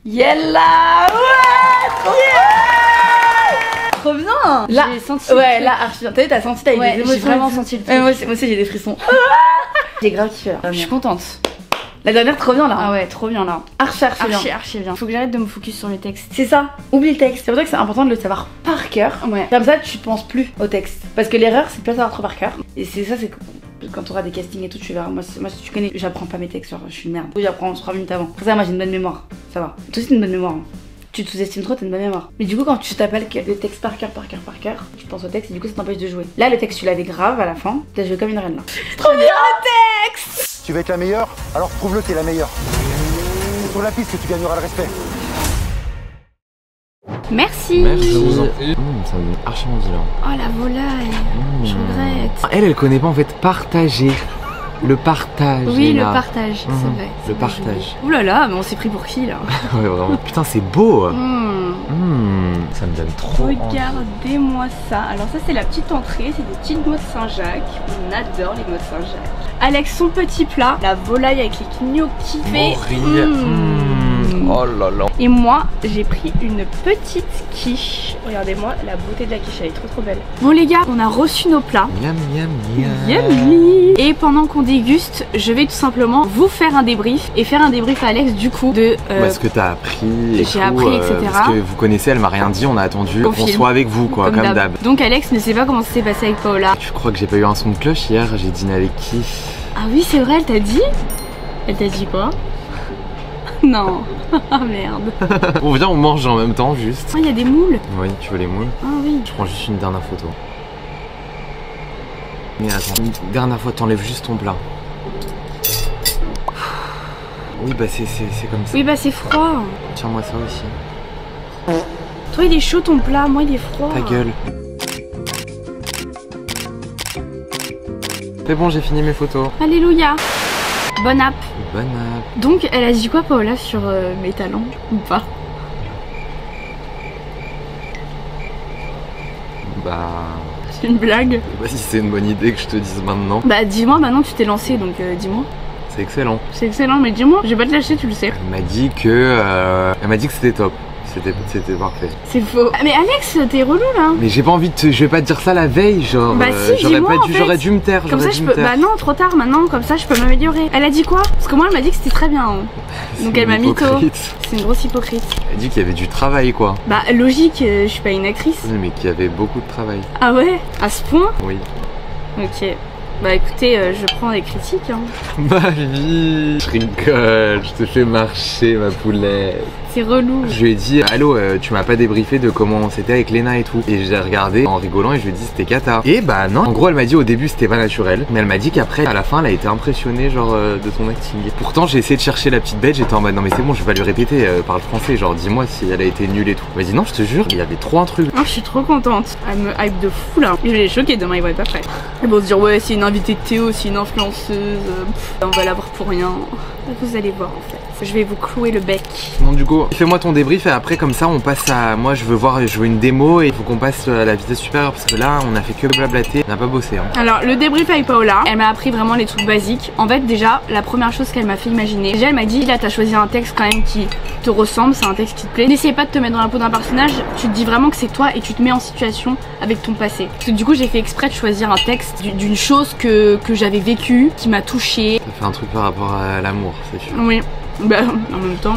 Yella! Ouais! Trop bien! Trop bien! Là, J'ai senti ouais, le là, archi bien. T'as vu, t'as senti, t'as eu Ouais, des j'ai émotions. vraiment senti le truc. Ouais, moi aussi j'ai des frissons. J'ai grave kiffé là. Je suis contente. La dernière, trop bien là. Ah ouais, trop bien là. Archi bien. Archi bien. Faut que j'arrête de me focus sur les textes. C'est ça, oublie le texte. C'est pour ça que c'est important de le savoir par cœur. Ouais. Comme ça, tu penses plus au texte. Parce que l'erreur, c'est de pas savoir trop par cœur. Et c'est ça, c'est quand tu auras des castings et tout, tu verras. Moi, si tu connais, j'apprends pas mes textes, genre, je suis une merde. J'apprends 3 minutes avant. Après ça, moi, j'ai une bonne mémoire. Ça va. Toi aussi, t'as une bonne mémoire. Hein. Tu te sous-estimes trop, t'as une bonne mémoire. Mais du coup, quand tu t'appelles le texte par cœur, tu penses au texte et du coup, ça t'empêche de jouer. Là, le texte, tu l'avais grave à la fin. T'as joué comme une reine là. Trop bien le texte! Tu veux être la meilleure? Alors prouve-le, t'es la meilleure. C'est sur la piste que tu gagneras le respect. Merci. Merci. Ça me donne archi envie là. Oh la volaille. Je regrette. Elle connaît pas en fait partager. Le partage. Oui, Léna. le partage, c'est vrai. Le partage. Ouh là là, mais on s'est pris pour qui là? Ouais, vraiment. Putain, c'est beau. Mmh. Ça me donne trop envie. Regardez-moi ça. Alors ça c'est la petite entrée, c'est des petites noix de Saint-Jacques. On adore les noix de Saint-Jacques. Alex, son petit plat, la volaille avec les gnocchis. Mourir. Oh là là. Et moi, j'ai pris une petite quiche. Regardez-moi, la beauté de la quiche, elle est trop trop belle. Bon les gars, on a reçu nos plats. Miam miam miam. Yummy. Et pendant qu'on déguste, je vais tout simplement vous faire un débrief et faire un débrief à Alex du coup de Ce que t'as appris et j'ai tout, appris, etc. Parce que vous connaissez, elle m'a rien dit, on a attendu Qu'on qu'on filme. soit avec vous quoi, comme d'hab. Donc Alex ne sait pas comment ça s'est passé avec Paola. Tu crois que j'ai pas eu un son de cloche hier? J'ai dîné avec qui? Ah oui c'est vrai, elle t'a dit? Elle t'a dit quoi? Non. Ah merde. Bon viens on mange en même temps juste. Ah il y a des moules. Oui, tu veux les moules? Ah oui. Je prends juste une dernière photo. Mais attends, une dernière fois, t'enlèves juste ton plat. Oui bah c'est comme ça. Oui bah c'est froid. Tiens-moi ça aussi. Toi il est chaud ton plat, moi il est froid. Ta gueule. C'est bon, j'ai fini mes photos. Alléluia. Bonne app. Bonne app. Donc elle a dit quoi Paola sur mes talents ou pas? Bah... C'est une blague. Je sais pas si c'est une bonne idée que je te dise maintenant. Bah dis-moi maintenant tu t'es lancé donc dis-moi. C'est excellent. C'est excellent mais dis-moi, je vais pas te lâcher tu le sais. Elle m'a dit que... c'était top. C'était parfait. C'est faux. Ah, mais Alex t'es relou là. Mais j'ai pas envie de te... Je vais pas te dire ça la veille, genre... Bah si, j'aurais dis-moi, pas en dû... fait. J'aurais dû me taire. Comme ça je peux... Bah non trop tard maintenant, comme ça je peux m'améliorer. Elle a dit quoi? Parce que moi elle m'a dit que c'était très bien. Hein. Donc elle m'a mytho. C'est une grosse hypocrite. Elle dit qu'il y avait du travail quoi. Bah logique, je suis pas une actrice. Oui, mais qu'il y avait beaucoup de travail. Ah ouais? À ce point? Oui. Ok. Bah écoutez, je prends des critiques hein. Ma vie. Je rigole, je te fais marcher ma poulette. C'est relou. Je lui ai dit, allô, tu m'as pas débriefé de comment c'était avec Léna et tout. Et j'ai regardé en rigolant et je lui ai dit c'était cata. Et bah non, en gros elle m'a dit au début c'était pas naturel. Mais elle m'a dit qu'après à la fin elle a été impressionnée genre de ton acting. Et pourtant j'ai essayé de chercher la petite bête, j'étais en mode non mais c'est bon je vais pas lui répéter, parle français, genre dis-moi si elle a été nulle et tout. Elle m'a dit non je te jure, il y avait trop un truc. Oh, je suis trop contente. Elle me hype de fou là. Je vais les choquer demain, ils vont être pas prêts. Ils vont se dire ouais c'est une invitée de Théo, c'est une influenceuse, on va l'avoir pour rien. vous allez voir en fait. Je vais vous clouer le bec. Bon du coup, fais-moi ton débrief et après comme ça on passe à... Moi je veux voir jouer une démo et il faut qu'on passe à la vitesse supérieure parce que là on a fait que blablater, on n'a pas bossé hein. Alors le débrief avec Paola, elle m'a appris vraiment les trucs basiques. En fait déjà, la première chose qu'elle m'a fait imaginer, déjà elle m'a dit là t'as choisi un texte quand même qui te ressemble, c'est un texte qui te plaît. N'essaye pas de te mettre dans la peau d'un personnage, tu te dis vraiment que c'est toi et tu te mets en situation avec ton passé. Parce que du coup j'ai fait exprès de choisir un texte d'une chose que j'avais vécue, qui m'a touchée. Ça fait un truc par rapport à l'amour, c'est sûr. Oui. Bah en même temps,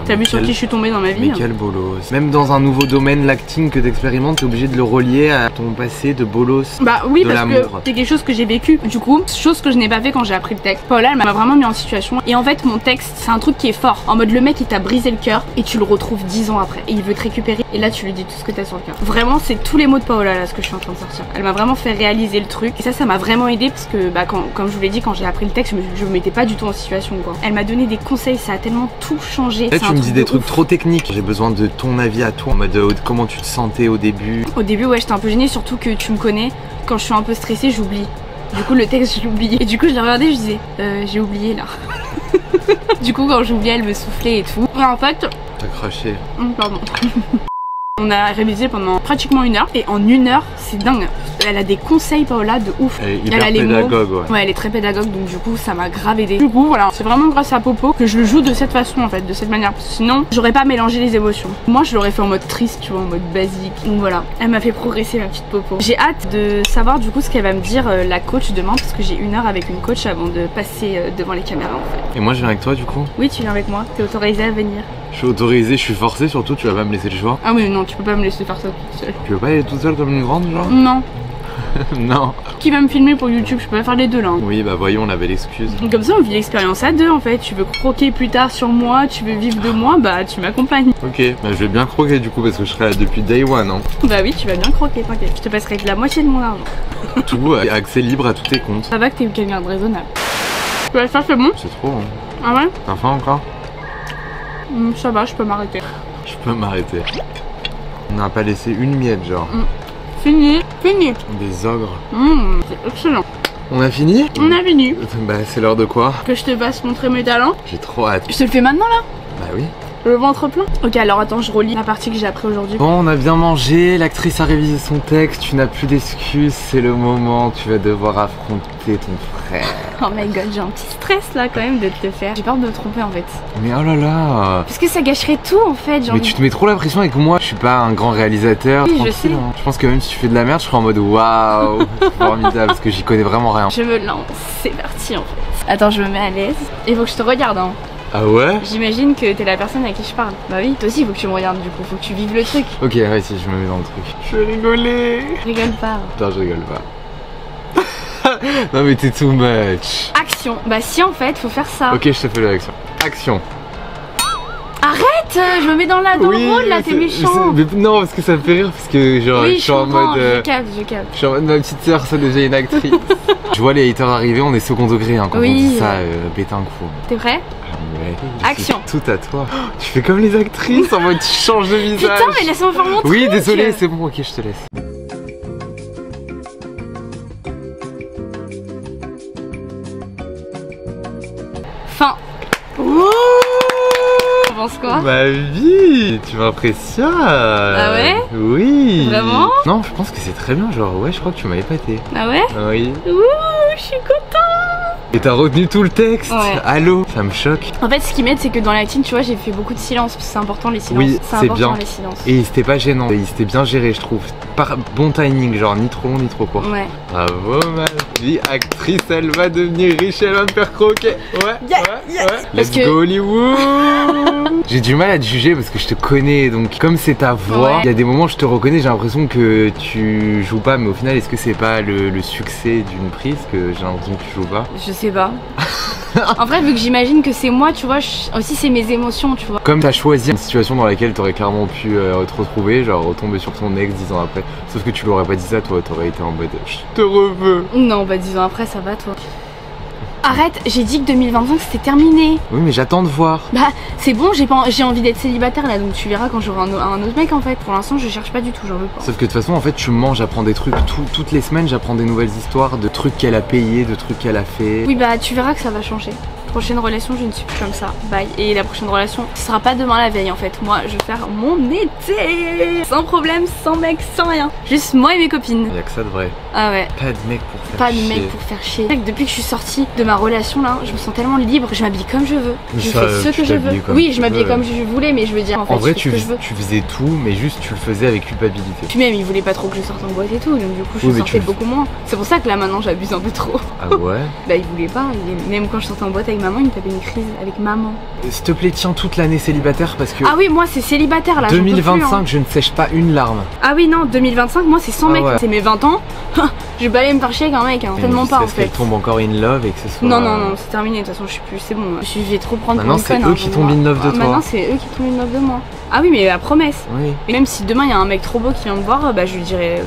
t'as vu sur qui je suis tombée dans ma vie. Mais quel bolos. Même dans un nouveau domaine, l'acting que t'expérimentes, t'es obligé de le relier à ton passé de bolos. Bah oui, de parce que c'est quelque chose que j'ai vécu. Du coup, chose que je n'ai pas fait quand j'ai appris le texte. Paola, elle m'a vraiment mis en situation. Et en fait, mon texte, c'est un truc qui est fort. En mode, le mec, il t'a brisé le cœur et tu le retrouves 10 ans après. Et il veut te récupérer. Et là, tu lui dis tout ce que t'as sur le cœur. Vraiment, c'est tous les mots de Paola là, ce que je suis en train de sortir. Elle m'a vraiment fait réaliser le truc. Et ça m'a vraiment aidé parce que, bah, comme je vous l'ai dit, quand j'ai appris le texte, je me mettais pas du tout en situation, quoi. Elle m'a donné des conseils, ça a tellement tout changé. Là, tu me dis des trucs trop techniques. J'ai besoin de ton avis à toi en mode comment tu te sentais au début. Au début, ouais, j'étais un peu gênée, surtout que tu me connais. Quand je suis un peu stressée, j'oublie. Du coup, le texte, je l'ai oublié. Et du coup, je l'ai regardé, je disais, j'ai oublié là. Du coup, quand j'oubliais, elle me soufflait et tout. Et en fait. T'as craché. Pardon. On a révisé pendant pratiquement 1 heure. Et en 1 heure, c'est dingue. Elle a des conseils, Paola, de ouf. Elle est hyper pédagogue, ouais. Ouais, elle est très pédagogue, donc du coup, ça m'a grave aidé. Du coup, voilà, c'est vraiment grâce à Popo que je le joue de cette façon, en fait, de cette manière. Sinon, j'aurais pas mélangé les émotions. Moi, je l'aurais fait en mode triste, tu vois, en mode basique. Donc voilà, elle m'a fait progresser, ma petite Popo. J'ai hâte de savoir, du coup, ce qu'elle va me dire la coach demain, parce que j'ai 1 heure avec une coach avant de passer devant les caméras, en fait. Et moi, je viens avec toi, du coup? Oui, tu viens avec moi. T'es autorisée à venir. Je suis autorisée, je suis forcée, surtout, tu vas pas me laisser le choix. Ah oui, non, tu peux pas me laisser faire ça toute seule. Tu veux pas aller toute seule comme une grande, genre? Non. Non. Qui va me filmer pour YouTube? Je peux pas faire les deux là. Oui, bah voyons la belle excuse. Comme ça, on vit l'expérience à deux en fait. Tu veux croquer plus tard sur moi, tu veux vivre de moi, bah tu m'accompagnes. Ok, bah je vais bien croquer du coup parce que je serai là depuis day one. Hein. Bah oui, tu vas bien croquer, t'inquiète. Je te passerai la moitié de mon argent. Tout, accès libre à tous tes comptes. Ça va que t'es quelqu'un de raisonnable. Tu vas faire, c'est bon? C'est trop. Hein. Ah ouais? T'as faim encore? Ça va, je peux m'arrêter. Je peux m'arrêter. On n'a pas laissé une miette, genre. Fini, fini. Des ogres. C'est excellent. On a fini? On a fini. Bah c'est l'heure de quoi? Que je te fasse montrer mes talents? J'ai trop hâte. Je te le fais maintenant là? Bah oui. Le ventre plein? Ok, alors attends, je relis la partie que j'ai appris aujourd'hui. Bon, on a bien mangé, l'actrice a révisé son texte, tu n'as plus d'excuses, c'est le moment, tu vas devoir affronter ton frère. Oh my god, j'ai un petit stress là quand même de te le faire. J'ai peur de me tromper en fait. Mais oh là là. Parce que ça gâcherait tout en fait. Genre... Mais tu te mets trop la pression avec moi, je suis pas un grand réalisateur. Oui, tranquille, je sais. hein. Je pense que même si tu fais de la merde, je serai en mode waouh, c'est formidable parce que j'y connais vraiment rien. Je me lance, c'est parti en fait. Attends, je me mets à l'aise. Il faut que je te regarde hein. Ah ouais? J'imagine que t'es la personne à qui je parle. Bah oui, toi aussi il faut que tu me regardes du coup, faut que tu vives le truc. Ok, ouais, si je me mets dans le truc. Je vais rigoler. Rigole pas. Putain, je rigole pas. Non mais t'es too much. Action. Bah si en fait, faut faire ça. Ok, je te fais l'action. Action. Arrête, je me mets dans le rôle là, t'es méchant. Mais non, parce que ça me fait rire, parce que genre Oui, je suis en mode... je capte. Je suis en mode ma petite sœur, ça devient une actrice. Je vois les haters arriver, on est second degré hein, quand Oui. on dit ça, bétain coup. T'es prêt? Ouais, Action. Tout à toi. Oh, tu fais comme les actrices en mode tu changes de visage. Putain, mais laisse-moi faire mon truc. Oui, désolé, c'est bon, ok, je te laisse. Fin. Tu penses quoi? Ma vie, tu m'impressionnes. Ah ouais? Oui. Vraiment? Non, je pense que c'est très bien, genre ouais, je crois que tu m'as épaté. Ah ouais? Oui. Ouh, je suis contente. Et t'as retenu tout le texte? Ouais. Allô? Ça me choque. En fait, ce qui m'aide, c'est que dans l'acting, tu vois, j'ai fait beaucoup de silence, parce que c'est important les silences. Oui, c'est important bien. les silences. Et c'était pas gênant, il s'était bien géré, je trouve. Par bon timing, genre ni trop long ni trop court. Ouais. Bravo, ma vie actrice, elle va devenir riche, elle va me faire croquer. Ouais, Yeah, ouais, yeah. ouais. Parce Let's que- go Hollywood. J'ai du mal à te juger parce que je te connais, donc comme c'est ta voix, Ouais. il y a des moments où je te reconnais, j'ai l'impression que tu joues pas, mais au final, est-ce que c'est pas le succès d'une prise que j'ai l'impression que tu joues pas? Je sais pas. En vrai, vu que j'imagine que c'est moi, tu vois, aussi c'est mes émotions, tu vois. Comme t'as choisi une situation dans laquelle t'aurais clairement pu te retrouver, genre retomber sur ton ex 10 ans après, sauf que tu l'aurais pas dit ça, toi, t'aurais été en mode je te reveux. Non, bah 10 ans après, ça va, toi. Arrête, j'ai dit que 2025 c'était terminé. Oui, mais j'attends de voir. Bah, c'est bon, j'ai envie d'être célibataire là, donc tu verras quand j'aurai un autre mec en fait. Pour l'instant, je cherche pas du tout, j'en veux pas. Sauf que de toute façon, en fait, tu mens, j'apprends des trucs toutes les semaines, j'apprends des nouvelles histoires de trucs qu'elle a payé, de trucs qu'elle a fait. Oui, bah tu verras que ça va changer. prochaine relation, je ne suis plus comme ça. Bye. Et la prochaine relation, ce sera pas demain la veille en fait. Moi, je vais faire mon été sans problème, sans mec, sans rien. Juste moi et mes copines. Y'a que ça de vrai. Ah ouais. Pas de mec pour faire Pas chier. de mec pour faire chier. Depuis que je suis sortie de ma relation là, je me sens tellement libre. Je m'habille comme je veux. Je Ça, fais ce tu que je veux. t'habilles comme Oui, tu je m'habillais veux. comme je voulais, mais je veux dire en fait, En vrai, je fais ce que je veux. tu faisais tout, mais juste tu le faisais avec culpabilité. Puis même, il voulait pas trop que je sorte en boîte et tout, donc du coup, je Oui, mais sortais tu- beaucoup moins. C'est pour ça que là maintenant, j'abuse un peu trop. Ah ouais? Bah, il voulait pas. Même quand je sortais en boîte avec maman, il me tapait une crise avec maman. S'il te plaît, tiens toute l'année célibataire parce que Ah oui, moi c'est célibataire là. j'en peux plus, 2025, hein. je ne sèche pas une larme. Ah oui, non, 2025, moi c'est sans Ah mec. ouais. C'est mes 20 ans. Je vais aller me faire chier avec un mec, hein. Tellement pas en Est-ce fait. qu'elle tombe encore in love et que ce soit. Non, non, non, c'est terminé. De toute façon, je suis plus. C'est bon. Je vais trop prendre Maintenant, pour une c'est conne, eux hein, qui donc tombent moi. in love de Ah, toi. Maintenant, c'est eux qui tombent in love de moi. Ah oui, mais la promesse. Oui. Et même si demain il y a un mec trop beau qui vient me voir, bah je lui dirais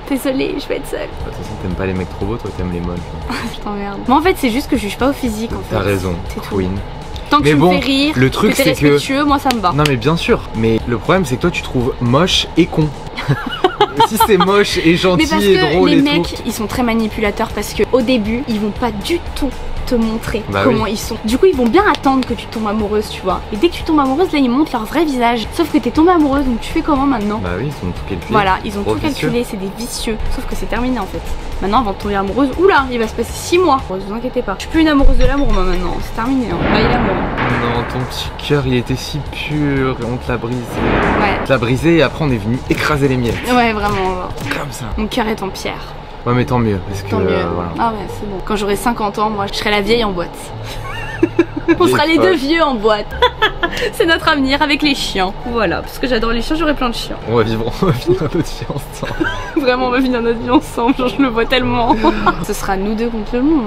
désolée, je vais être seule. De toute façon, t'aimes pas les mecs trop beaux, toi t'aimes les moches. Je t'emmerde. Moi en fait, c'est juste que je juge pas au physique en fait. T'as raison, C'est tout. Queen. Tant que Mais tu bon, me fais rire, le truc, que t'es c'est que- respectueux, moi ça me va. Non mais bien sûr, mais le problème c'est que toi tu trouves moche et con. Si c'est moche et Mais gentil parce et que drôle les et mecs, tout. ils sont très manipulateurs parce que au début, ils vont pas du tout te montrer Bah comment ils sont. Du coup, ils vont bien attendre que tu tombes amoureuse, tu vois. Et dès que tu tombes amoureuse, là, ils montrent leur vrai visage. Sauf que t'es tombée amoureuse, donc tu fais comment maintenant? Bah oui, ils ont tout calculé. Voilà, ils ont Trop tout vicieux. calculé, c'est des vicieux. Sauf que c'est terminé en fait. Maintenant, avant de tomber amoureuse, oula, il va se passer 6 mois. Vous inquiétez pas. Je suis plus une amoureuse de l'amour, moi maintenant. C'est terminé. Hein. Bye l'amour. Non, ton petit cœur il était si pur, et on te l'a brisé. Ouais. On te l'a brisé et après on est venu écraser les miettes. Ouais, vraiment. genre. Comme ça. Mon cœur est en pierre. Ouais mais tant mieux, parce que Tant mieux. voilà. Ah ouais, c'est bon. Quand j'aurai 50 ans, moi, je serai la vieille en boîte. On sera les Ouais. deux vieux en boîte. C'est notre avenir avec les chiens. Voilà, parce que j'adore les chiens, j'aurai plein de chiens. On va vivre notre vie ensemble. Vraiment, on va finir notre vie ensemble, genre je le vois tellement. Ce sera nous deux contre le monde.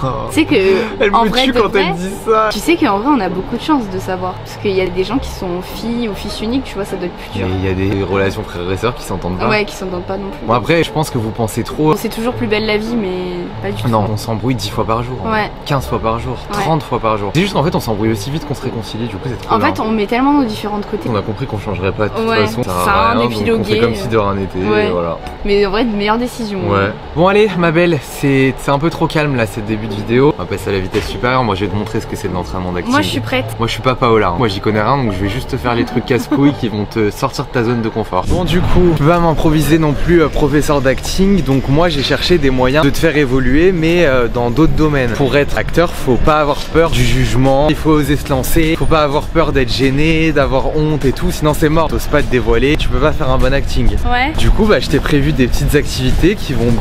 Hein. Tu sais que, Elle en me vrai, tue de quand vrai, elle dit ça. tu sais qu'en vrai, on a beaucoup de chance de savoir. Parce qu'il y a des gens qui sont filles ou fils uniques, tu vois, ça doit être plus Mais dur. il y a des relations frères et sœurs qui s'entendent pas. Ouais, qui s'entendent pas non plus. Bon après, je pense que vous pensez trop. C'est toujours plus belle la vie, mais pas du tout. Non, on s'embrouille 10 fois par jour. hein. Ouais. 15 fois par jour. Ouais. 30 fois par jour. C'est juste qu'en fait, on s'embrouille aussi vite qu'on se réconcilie, du coup c'est trop En bien. fait, on met tellement nos différentes côtés. On a compris qu'on changerait pas de toute Ouais, façon. ça sert à rien donc on fait d'épiloguer. comme si de rien n'était. Ouais. Et voilà. Mais en vrai, de meilleures décisions. Ouais. Bon allez, ma belle, c'est un peu trop calme là, c'est le début de vidéo. On va passer à la vitesse supérieure. Moi, je vais te montrer ce que c'est de l'entraînement d'acting. Moi, je suis prête. Moi, je suis pas Paola. hein. Moi, j'y connais rien, donc je vais juste te faire les trucs casse-couilles qui vont te sortir de ta zone de confort. Bon, du coup, tu peux pas m'improviser non plus professeur d'acting. Donc moi, j'ai cherché des moyens de te faire évoluer, mais dans d'autres domaines. Pour être acteur, faut pas avoir peur du jugement. Il faut oser se lancer. Faut pas avoir peur d'être gêné, d'avoir honte et tout. Sinon, c'est mort. T'oses pas te dévoiler. Tu peux pas faire un bon acting. Ouais. Du coup, bah, je t'ai prévu des petites activités qui vont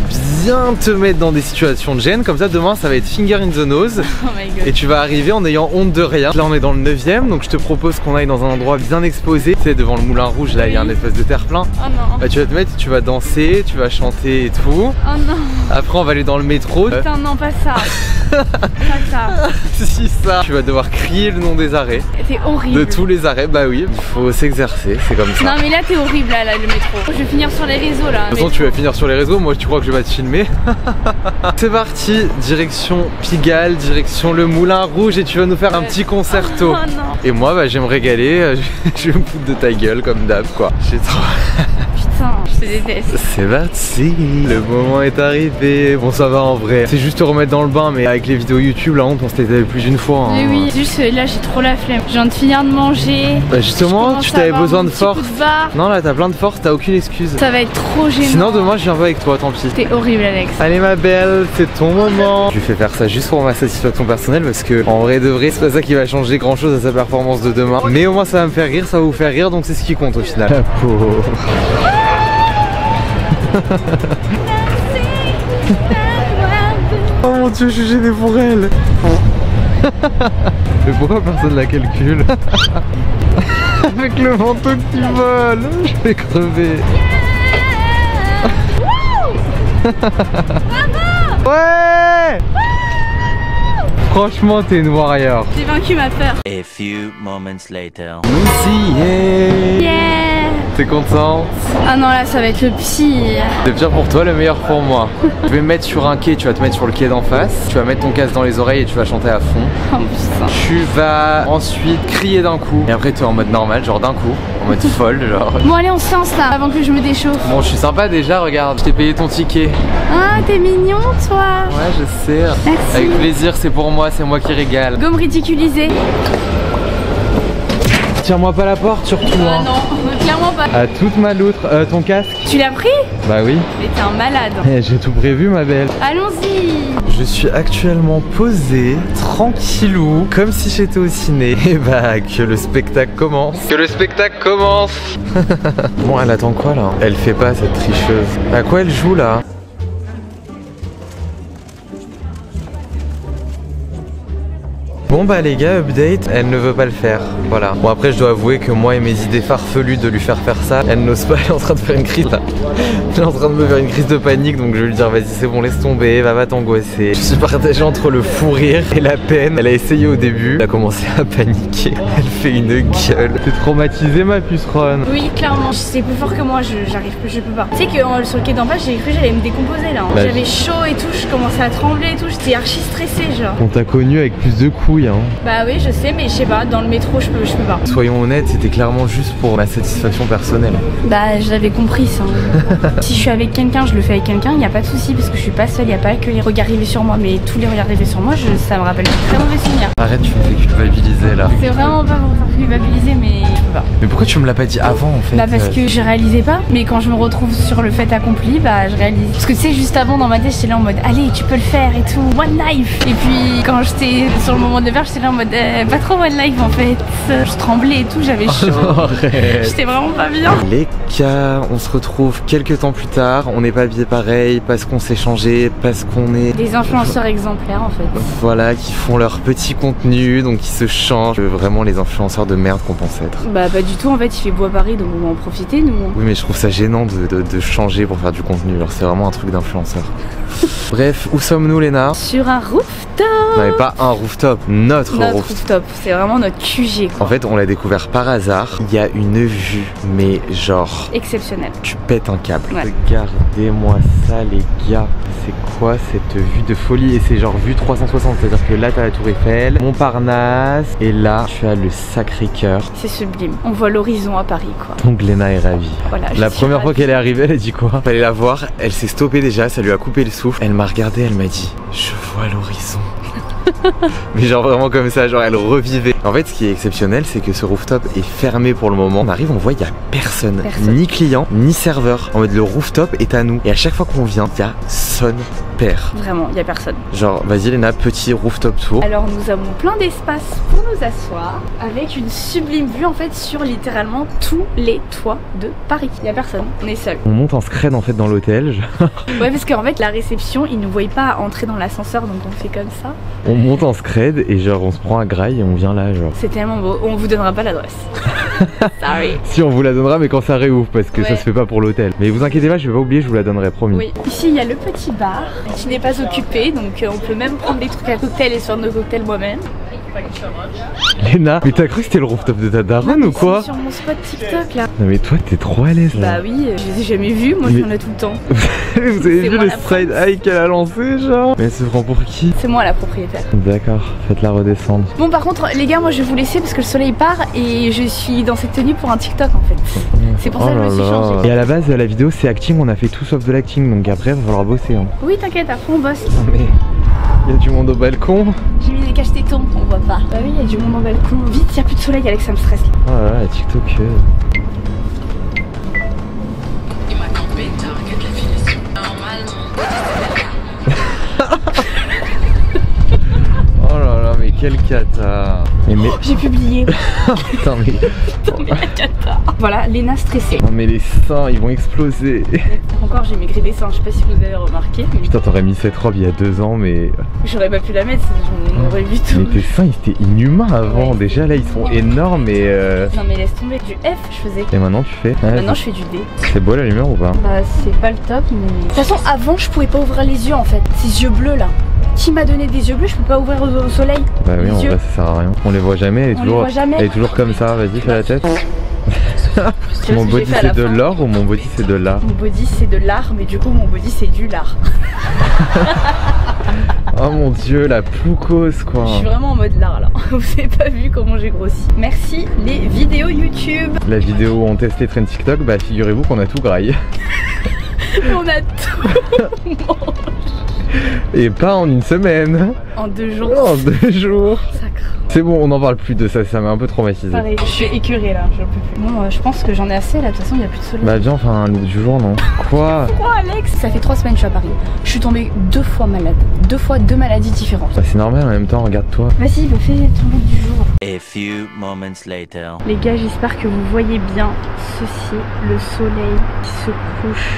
bien te mettre dans des situations de gêne. Comme ça, demain, ça va être finger in the nose. Oh my god. Et tu vas arriver en ayant honte de rien. Là, on est dans le 9ème, donc je te propose qu'on aille dans un endroit bien exposé. Tu sais, devant le moulin rouge, là, il y a un espèce de terre-plein. Oh non. Bah, tu vas te mettre, tu vas danser, tu vas chanter et tout. Oh non. Après, on va aller dans le métro. Putain, non, pas ça. Pas ça. Si, ça. Tu vas devoir crier le nom des arrêts. T'es horrible. De tous les arrêts, bah oui, il faut s'exercer, c'est comme ça. Non, mais là, t'es horrible, là, le métro. Je vais finir sur les réseaux, là. De toute façon, tu vas finir sur les réseaux, moi tu crois que je vais te filmer. C'est parti, direction Pigalle, direction le Moulin Rouge et tu vas nous faire un petit concerto. Oh non. Et moi, bah, je vais me régaler, je vais me foutre de ta gueule comme d'hab quoi. J'ai trop... Putain, je te déteste. C'est parti, le moment est arrivé. Bon, ça va en vrai, c'est juste te remettre dans le bain, mais avec les vidéos YouTube, la honte, on s'était vu plus d'une fois. Mais hein. oui, juste là, j'ai trop la flemme. Je viens de finir de manger. Bah, justement, tu t'avais besoin de force. Barre. Non, là, t'as plein de force, t'as aucune excuse. Ça va être trop gênant. Sinon, demain, je viens pas avec toi, tant pis. T'es horrible, Alex. Allez ma belle, c'est ton moment. Je lui fais faire ça juste pour ma satisfaction personnelle parce que en vrai de vrai c'est pas ça qui va changer grand chose à sa performance de demain. Mais au moins ça va me faire rire, ça va vous faire rire donc c'est ce qui compte au final. La pauvre. Oh mon dieu, je suis gêné pour elle. Mais pourquoi personne la calcule? Avec le manteau qui vole, je vais crever. Ouais! Franchement, t'es une warrior. J'ai vaincu ma peur. A few moments later. Nous y est. Yeah. T'es content? Ah non, là ça va être le pire. Le pire pour toi, le meilleur pour moi. Je vais me mettre sur un quai, tu vas te mettre sur le quai d'en face. Tu vas mettre ton casque dans les oreilles et tu vas chanter à fond. Oh putain. Tu vas ensuite crier d'un coup. Et après, tu es en mode normal, genre d'un coup. En mode folle, genre. Bon allez, on se lance là, avant que je me déchauffe. Bon, je suis sympa déjà, regarde. Je t'ai payé ton ticket. Ah, t'es mignon toi. Ouais, je sais. Merci. Avec plaisir, c'est pour moi, c'est moi qui régale. Gomme ridiculisée. Tire-moi pas la porte surtout. Hein. Non, clairement pas. À toute ma loutre, ton casque. Tu l'as pris? Bah oui. Mais t'es un malade. J'ai tout prévu, ma belle. Allons-y. Je suis actuellement posé, tranquillou, comme si j'étais au ciné. Et bah, que le spectacle commence. Que le spectacle commence. Bon, elle attend quoi là? Elle fait pas cette tricheuse. À quoi elle joue là? Bon bah les gars, update, elle ne veut pas le faire, voilà. Bon après je dois avouer que moi et mes idées farfelues de lui faire ça, elle n'ose pas, elle est en train de faire une crise là. Elle est en train de me faire une crise de panique, donc je vais lui dire vas-y c'est bon, laisse tomber, va t'angoisser. Je suis partagé entre le fou rire et la peine. Elle a essayé au début, elle a commencé à paniquer, elle fait une gueule. T'es traumatisée ma puceronne? Oui, clairement, c'est plus fort que moi, j'arrive plus, je peux pas. Tu sais que sur le quai d'en face, j'ai cru que j'allais me décomposer là. Hein. Bah, j'avais chaud et tout, je commençais à trembler et tout, j'étais archi stressée genre. On t'a connu avec plus de couilles hein. Bah oui, je sais, mais je sais pas, dans le métro, je peux pas. Soyons honnêtes, c'était clairement juste pour ma satisfaction personnelle. Bah j'avais compris ça. Si je suis avec quelqu'un, je le fais avec quelqu'un, il n'y a pas de souci parce que je suis pas seule, il n'y a pas que les regards rivés sur moi, mais tous les regards rivés sur moi, ça me rappelle de très mauvais souvenirs. Arrête, tu me fais culpabiliser là. C'est vraiment pas pour faire culpabiliser, mais je peux pas. Mais pourquoi tu me l'as pas dit avant en fait? Bah parce que je réalisais pas, mais quand je me retrouve sur le fait accompli, bah je réalise. Parce que tu sais, juste avant dans ma tête, j'étais là en mode allez, tu peux le faire et tout, one life. Et puis quand j'étais sur le moment de faire, j'étais là en mode pas trop one life en fait. Je tremblais et tout, j'avais chaud. J'étais vraiment pas bien. Les gars, on se retrouve quelques temps plus tard, on n'est pas habillés pareil parce qu'on s'est changé, parce qu'on est des influenceurs exemplaires en fait. Voilà, qui font leur petit contenu, donc qui se changent. Vraiment les influenceurs de merde qu'on pense être. Bah pas du tout, en fait il fait beau à Paris, donc on va en profiter nous. Oui mais je trouve ça gênant de changer pour faire du contenu, alors c'est vraiment un truc d'influenceur. Bref, où sommes-nous Léna? Sur un rooftop. Non mais pas un rooftop, notre rooftop. C'est vraiment notre QG quoi. En fait on l'a découvert par hasard. Il y a une vue, mais genre exceptionnelle. Tu pètes un câble. Ouais. Regardez-moi ça les gars. C'est quoi cette vue de folie? Et c'est genre vue 360, c'est-à-dire que là t'as la tour Eiffel, Montparnasse, et là tu as le Sacré-Cœur. C'est sublime. On voit l'horizon à Paris quoi. Donc Léna est ravie. Voilà, la première fois qu'elle est arrivée, elle a dit quoi? Fallait la voir, elle s'est stoppée déjà, ça lui a coupé le souffle. Elle m'a regardé, elle m'a dit je vois l'horizon. Mais genre vraiment comme ça, genre elle revivait. En fait ce qui est exceptionnel c'est que ce rooftop est fermé pour le moment. On arrive, on voit il y a personne. Ni client, ni serveur. En mode le rooftop est à nous. Et à chaque fois qu'on vient, il y a son père. Vraiment, il y a personne. Genre vas-y Léna, petit rooftop tour. Alors nous avons plein d'espace pour nous asseoir avec une sublime vue en fait sur littéralement tous les toits de Paris. Il y a personne, on est seul. On monte en scred en fait dans l'hôtel. Ouais parce qu'en fait la réception, ils ne voient pas entrer dans l'ascenseur donc on fait comme ça. On monte en scred et genre on se prend à Graille et on vient là genre. C'est tellement beau, on vous donnera pas l'adresse. Sorry. Si on vous la donnera mais quand ça réouvre parce que ça se fait pas pour l'hôtel. Mais vous inquiétez pas, je vais pas oublier, je vous la donnerai promis. Oui. Ici il y a le petit bar qui n'est pas occupé donc on peut même prendre des trucs à cocktail et faire nos cocktails moi-même. Léna, mais t'as cru que c'était le rooftop de ta daronne ou quoi? C'est sur mon spot TikTok là. Non mais toi t'es trop à l'aise là. Bah oui, je les ai jamais vus, moi je en ai tout le temps. Vous avez vu le stride high qu'elle a lancé genre? Mais elle se prend pour qui? C'est moi la propriétaire. D'accord, faites-la redescendre. Bon par contre les gars, moi je vais vous laisser parce que le soleil part et je suis dans cette tenue pour un TikTok en fait. C'est pour ça que je me suis changée. Et à la base la vidéo c'est acting, on a fait tout sauf de l'acting donc après il va falloir bosser hein. Oui t'inquiète, après on bosse. Mais il y a du monde au balcon. J'ai mis des cache-tétons, on voit pas. Bah oui, il y a du monde au balcon. Vite, il n'y a plus de soleil, Alex, ça me stresse. Oh là là, la TikTokeuse. Oh là là, mais quelle cata. Mais j'ai publié. Putain mais... Putain mais la cata. Voilà, Léna stressée. Non mais les seins, ils vont exploser. Encore j'ai maigri des seins, je sais pas si vous avez remarqué. Mais... Putain, t'aurais mis cette robe il y a 2 ans mais... J'aurais pas pu la mettre, j'en aurais vu tout. Mais tes seins ils étaient inhumains avant, ouais, déjà là ils sont énormes et... Non mais laisse tomber, du F je faisais. Et maintenant tu fais? Maintenant je fais du D. C'est beau la lumière ou pas? Bah c'est pas le top mais... De toute façon avant je pouvais pas ouvrir les yeux en fait, ces yeux bleus là. Qui m'a donné des yeux bleus, je peux pas ouvrir au soleil. Bah oui, en vrai ça sert à rien. On les voit jamais, elle est toujours comme ça, vas-y fais la tête. Mon body c'est de l'or ou mon body c'est de l'art? Mon body c'est de l'art, mais du coup mon body c'est du lard. Oh mon dieu, la ploucose quoi. Je suis vraiment en mode lard là. Vous avez pas vu comment j'ai grossi. Merci les vidéos YouTube. La vidéo où on teste les trends TikTok, bah figurez-vous qu'on a tout graillé. Mais on a tout mangé. Et pas en une semaine. En 2 jours. En 2 jours. Ça craint. C'est bon, on n'en parle plus de ça, ça m'a un peu traumatisé. Pareil, je suis écœurée là, j'en peux plus. Bon, je pense que j'en ai assez là, de toute façon il n'y a plus de soleil. Bah viens, enfin un look du jour, non? Quoi? Pourquoi Alex? Ça fait 3 semaines que je suis à Paris. Je suis tombée 2 fois malade. 2 fois 2 maladies différentes. Bah c'est normal en même temps, regarde-toi. Vas-y, fais ton look du jour. A few moments later. Les gars, j'espère que vous voyez bien ceci, le soleil qui se couche.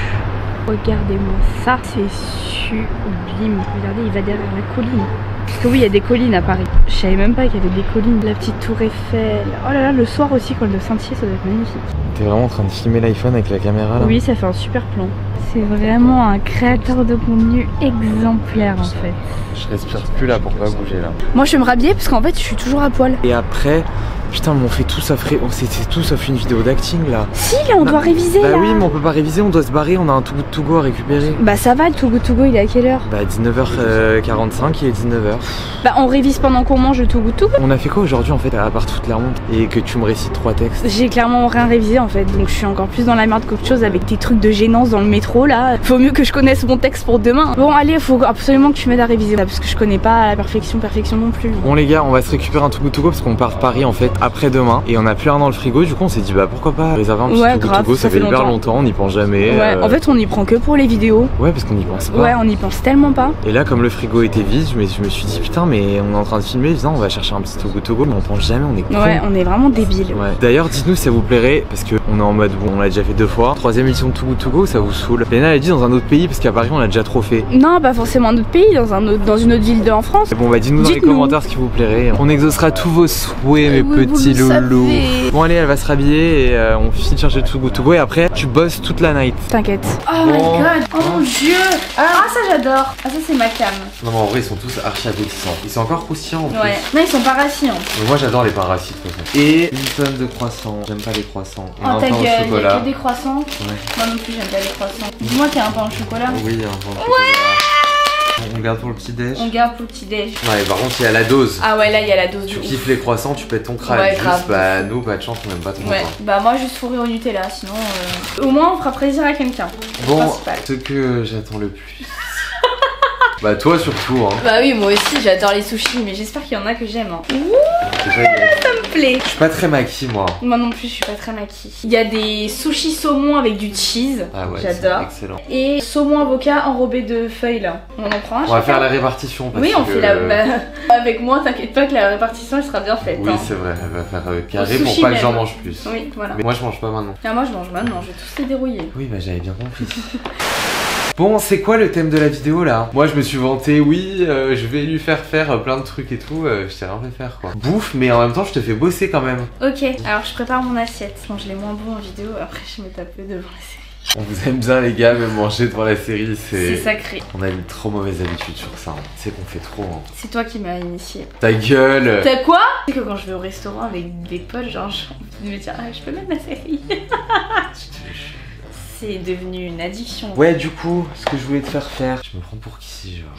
Regardez-moi ça, c'est sublime. Regardez, il va derrière la colline. Parce que oui, il y a des collines à Paris. Je savais même pas qu'il y avait des collines. La petite tour Eiffel. Oh là là, le soir aussi, quand le Saint-Thier, ça doit être magnifique. T'es vraiment en train de filmer l'iPhone avec la caméra là? Oui, ça fait un super plan. C'est vraiment un créateur de contenu exemplaire en fait. Je respire plus là pour pas bouger là. Moi je vais me rhabiller parce qu'en fait je suis toujours à poil. Et après, putain mais on fait tout sauf, c'est tout sauf une vidéo d'acting là. Si là on doit réviser bah là. oui mais on peut pas réviser, on doit se barrer, on a un Too Good To Go à récupérer. Bah ça va, le Too Good To Go il est à quelle heure? Bah 19h45, il est 19h. Bah on révise pendant qu'on mange le Too Good To Go. On a fait quoi aujourd'hui en fait à part toute la honte et que tu me récites 3 textes? J'ai clairement rien révisé en fait, donc je suis encore plus dans la merde qu'autre chose avec tes trucs de gênance dans le métro là. Faut mieux que je connaisse mon texte pour demain. Bon allez, faut absolument que tu m'aides à réviser là, parce que je connais pas à la perfection non plus. Bon les gars, on va se récupérer un Too Good To Go parce qu'on part de Paris en fait après demain et on a plus rien dans le frigo, du coup on s'est dit bah pourquoi pas réserver un petit Too Good To Go, ça fait hyper longtemps, on n'y pense jamais. Ouais, en fait on y prend que pour les vidéos. Ouais parce qu'on y pense pas. Ouais, on y pense tellement pas. Et là comme le frigo était vide, je me suis dit putain mais on est en train de filmer, viens on va chercher un petit Too Good To Go, mais on pense jamais, on est con. Ouais, on est vraiment débiles. Ouais. D'ailleurs dites-nous si ça vous plairait parce qu'on est en mode bon on l'a déjà fait 2 fois. 3ème édition de Too Good To Go, ça vous saoule? Léna elle dit dans un autre pays parce qu'à Paris on l'a déjà trop fait. Non, pas forcément un autre pays, dans une autre ville en France. Bon bah dites-nous dans les commentaires ce qui vous plairait. On exaucera tous vos souhaits mes petits loulous. Bon allez, elle va se rhabiller et on finit de chercher le Too Good To Go et après tu bosses toute la night. T'inquiète. Oh my god, oh mon dieu. Ah ça j'adore. Ah ça c'est ma cam. Non mais en vrai ils sont tous archi appétissants. Ils sont encore croustillants en plus. Ouais. Non ils sont pas rassins. Mais moi j'adore les parasites. Et une tonne de croissants. J'aime pas les croissants. Oh ta gueule, il y a que des croissants. Ouais. Moi non plus j'aime pas les croissants. Dis-moi qu'il y a un pain au chocolat. Oui, il y a un pain au chocolat. On garde pour le petit déj. On garde pour le petit déj. Ouais, par contre, il y a la dose. Ah ouais, là il y a la dose. Tu kiffes les croissants, tu pètes ton crâne. Ouais, juste, grave. bah nous, pas de chance, on aime pas ton Ouais, bah moi juste fourré au Nutella, sinon au moins on fera plaisir à quelqu'un. Bon, principal. Ce que j'attends le plus. Bah toi surtout hein. Bah oui, moi aussi j'adore les sushis, mais j'espère qu'il y en a que j'aime. Hein. Déjà, Ça me plaît. Je suis pas très maquis moi. Moi non plus, je suis pas très maquis. Il y a des sushis saumon avec du cheese. Ah ouais, j'adore. Excellent. Et saumon avocat enrobé de feuilles là. On en prend un. On va faire la répartition. Parce oui, on que... fait la. Bah, avec moi, t'inquiète pas que la répartition elle sera bien faite. Oui, hein. c'est vrai, elle va faire carré Au pour sushi pas que même. j'en mange plus. Oui, voilà. Mais moi je mange pas maintenant. Ah, moi je mange maintenant, je vais tous les dérouiller. Oui, bah j'avais bien compris. Bon, c'est quoi le thème de la vidéo là? Moi je me suis vanté, oui, je vais lui faire plein de trucs et tout, je t'ai rien fait faire quoi. Bouffe, mais en même temps je te fais bosser quand même. Ok, alors je prépare mon assiette. Bon, je l'ai moins bon en vidéo, après je me tape devant la série. On vous aime bien les gars, même manger devant la série, C'est sacré. On a une trop mauvaise habitude sur ça, hein. C'est qu'on fait trop. Hein. C'est toi qui m'as initié. Ta gueule. T'as quoi? C'est que quand je vais au restaurant avec des potes, genre j'ai envie de me dire ah je peux mettre ma série. C'est devenu une addiction. Ouais, du coup, ce que je voulais te faire faire, je me prends pour qui, genre?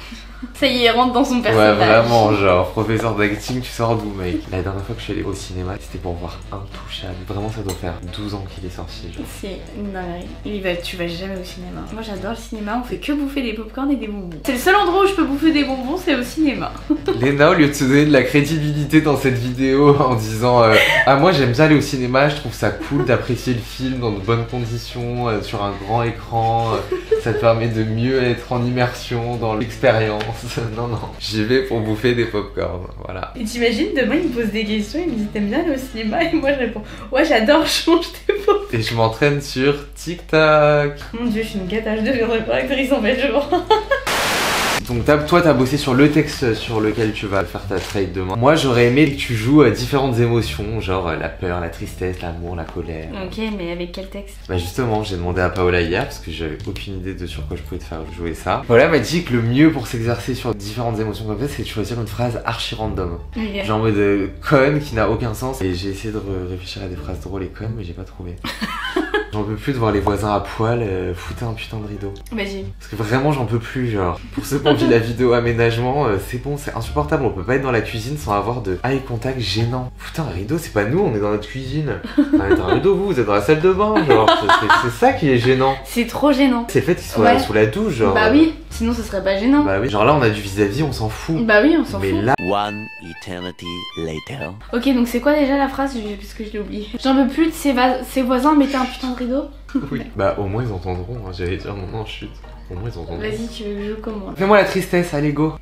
Ça y est, rentre dans son Ouais, personnage. vraiment, genre, professeur d'acting, tu sors d'où, mec? La dernière fois que je suis allé au cinéma, c'était pour voir Intouchable. Vraiment, ça doit faire 12 ans qu'il est sorti, genre. C'est une dinguerie. Tu vas jamais au cinéma. Moi, j'adore le cinéma, on fait que bouffer des popcorn et des bonbons. C'est le seul endroit où je peux bouffer des bonbons, c'est au cinéma. Léna, au lieu de se donner de la crédibilité dans cette vidéo en disant ah moi j'aime bien aller au cinéma, je trouve ça cool d'apprécier le film dans de bonnes conditions, sur un grand écran, ça te permet de mieux être en immersion dans l'expérience. Non, non, j'y vais pour bouffer des popcorn, voilà. Et t'imagines, demain il me pose des questions, il me dit t'aimes bien aller au cinéma? Et moi je réponds ouais j'adore, je mange des popcorn. Et je m'entraîne sur TikTok. Mon dieu, je suis une cata, je deviendrai pas actrice en fait, je vois. Donc toi t'as bossé sur le texte sur lequel tu vas faire ta trade demain. Moi j'aurais aimé que tu joues à différentes émotions, genre la peur, la tristesse, l'amour, la colère. Ok, mais avec quel texte? Bah justement j'ai demandé à Paola hier parce que j'avais aucune idée de sur quoi je pouvais te faire jouer ça. Paola m'a dit que le mieux pour s'exercer sur différentes émotions comme ça c'est de choisir une phrase archi random. Okay. Genre en mode conne qui n'a aucun sens. Et j'ai essayé de réfléchir à des phrases drôles et connes mais j'ai pas trouvé. J'en peux plus de voir les voisins à poil foutre un putain de rideau. Vas-y. Parce que vraiment j'en peux plus genre. Pour ceux qui ont vu la vidéo aménagement, c'est bon, c'est insupportable. On peut pas être dans la cuisine sans avoir de eye contact gênant. Putain, un rideau c'est pas nous, on est dans notre cuisine. Mettre un rideau vous êtes dans la salle de bain genre. C'est ça qui est gênant. C'est trop gênant. C'est le fait qu'il soit sous la douche genre. Bah oui, sinon ce serait pas gênant. Bah oui, genre là on a du vis-à-vis, on s'en fout. Bah oui, on s'en fout. Mais là... One eternity later. Ok, donc c'est quoi déjà la phrase? Parce que je l'ai oublié. J'en veux plus de ses voisins mettaient un putain de rideau. Oui. Bah au moins ils entendront, hein. J'allais dire non chut. Au moins ils entendront. Vas-y, tu veux que je joue comment? Fais-moi la tristesse, allez go.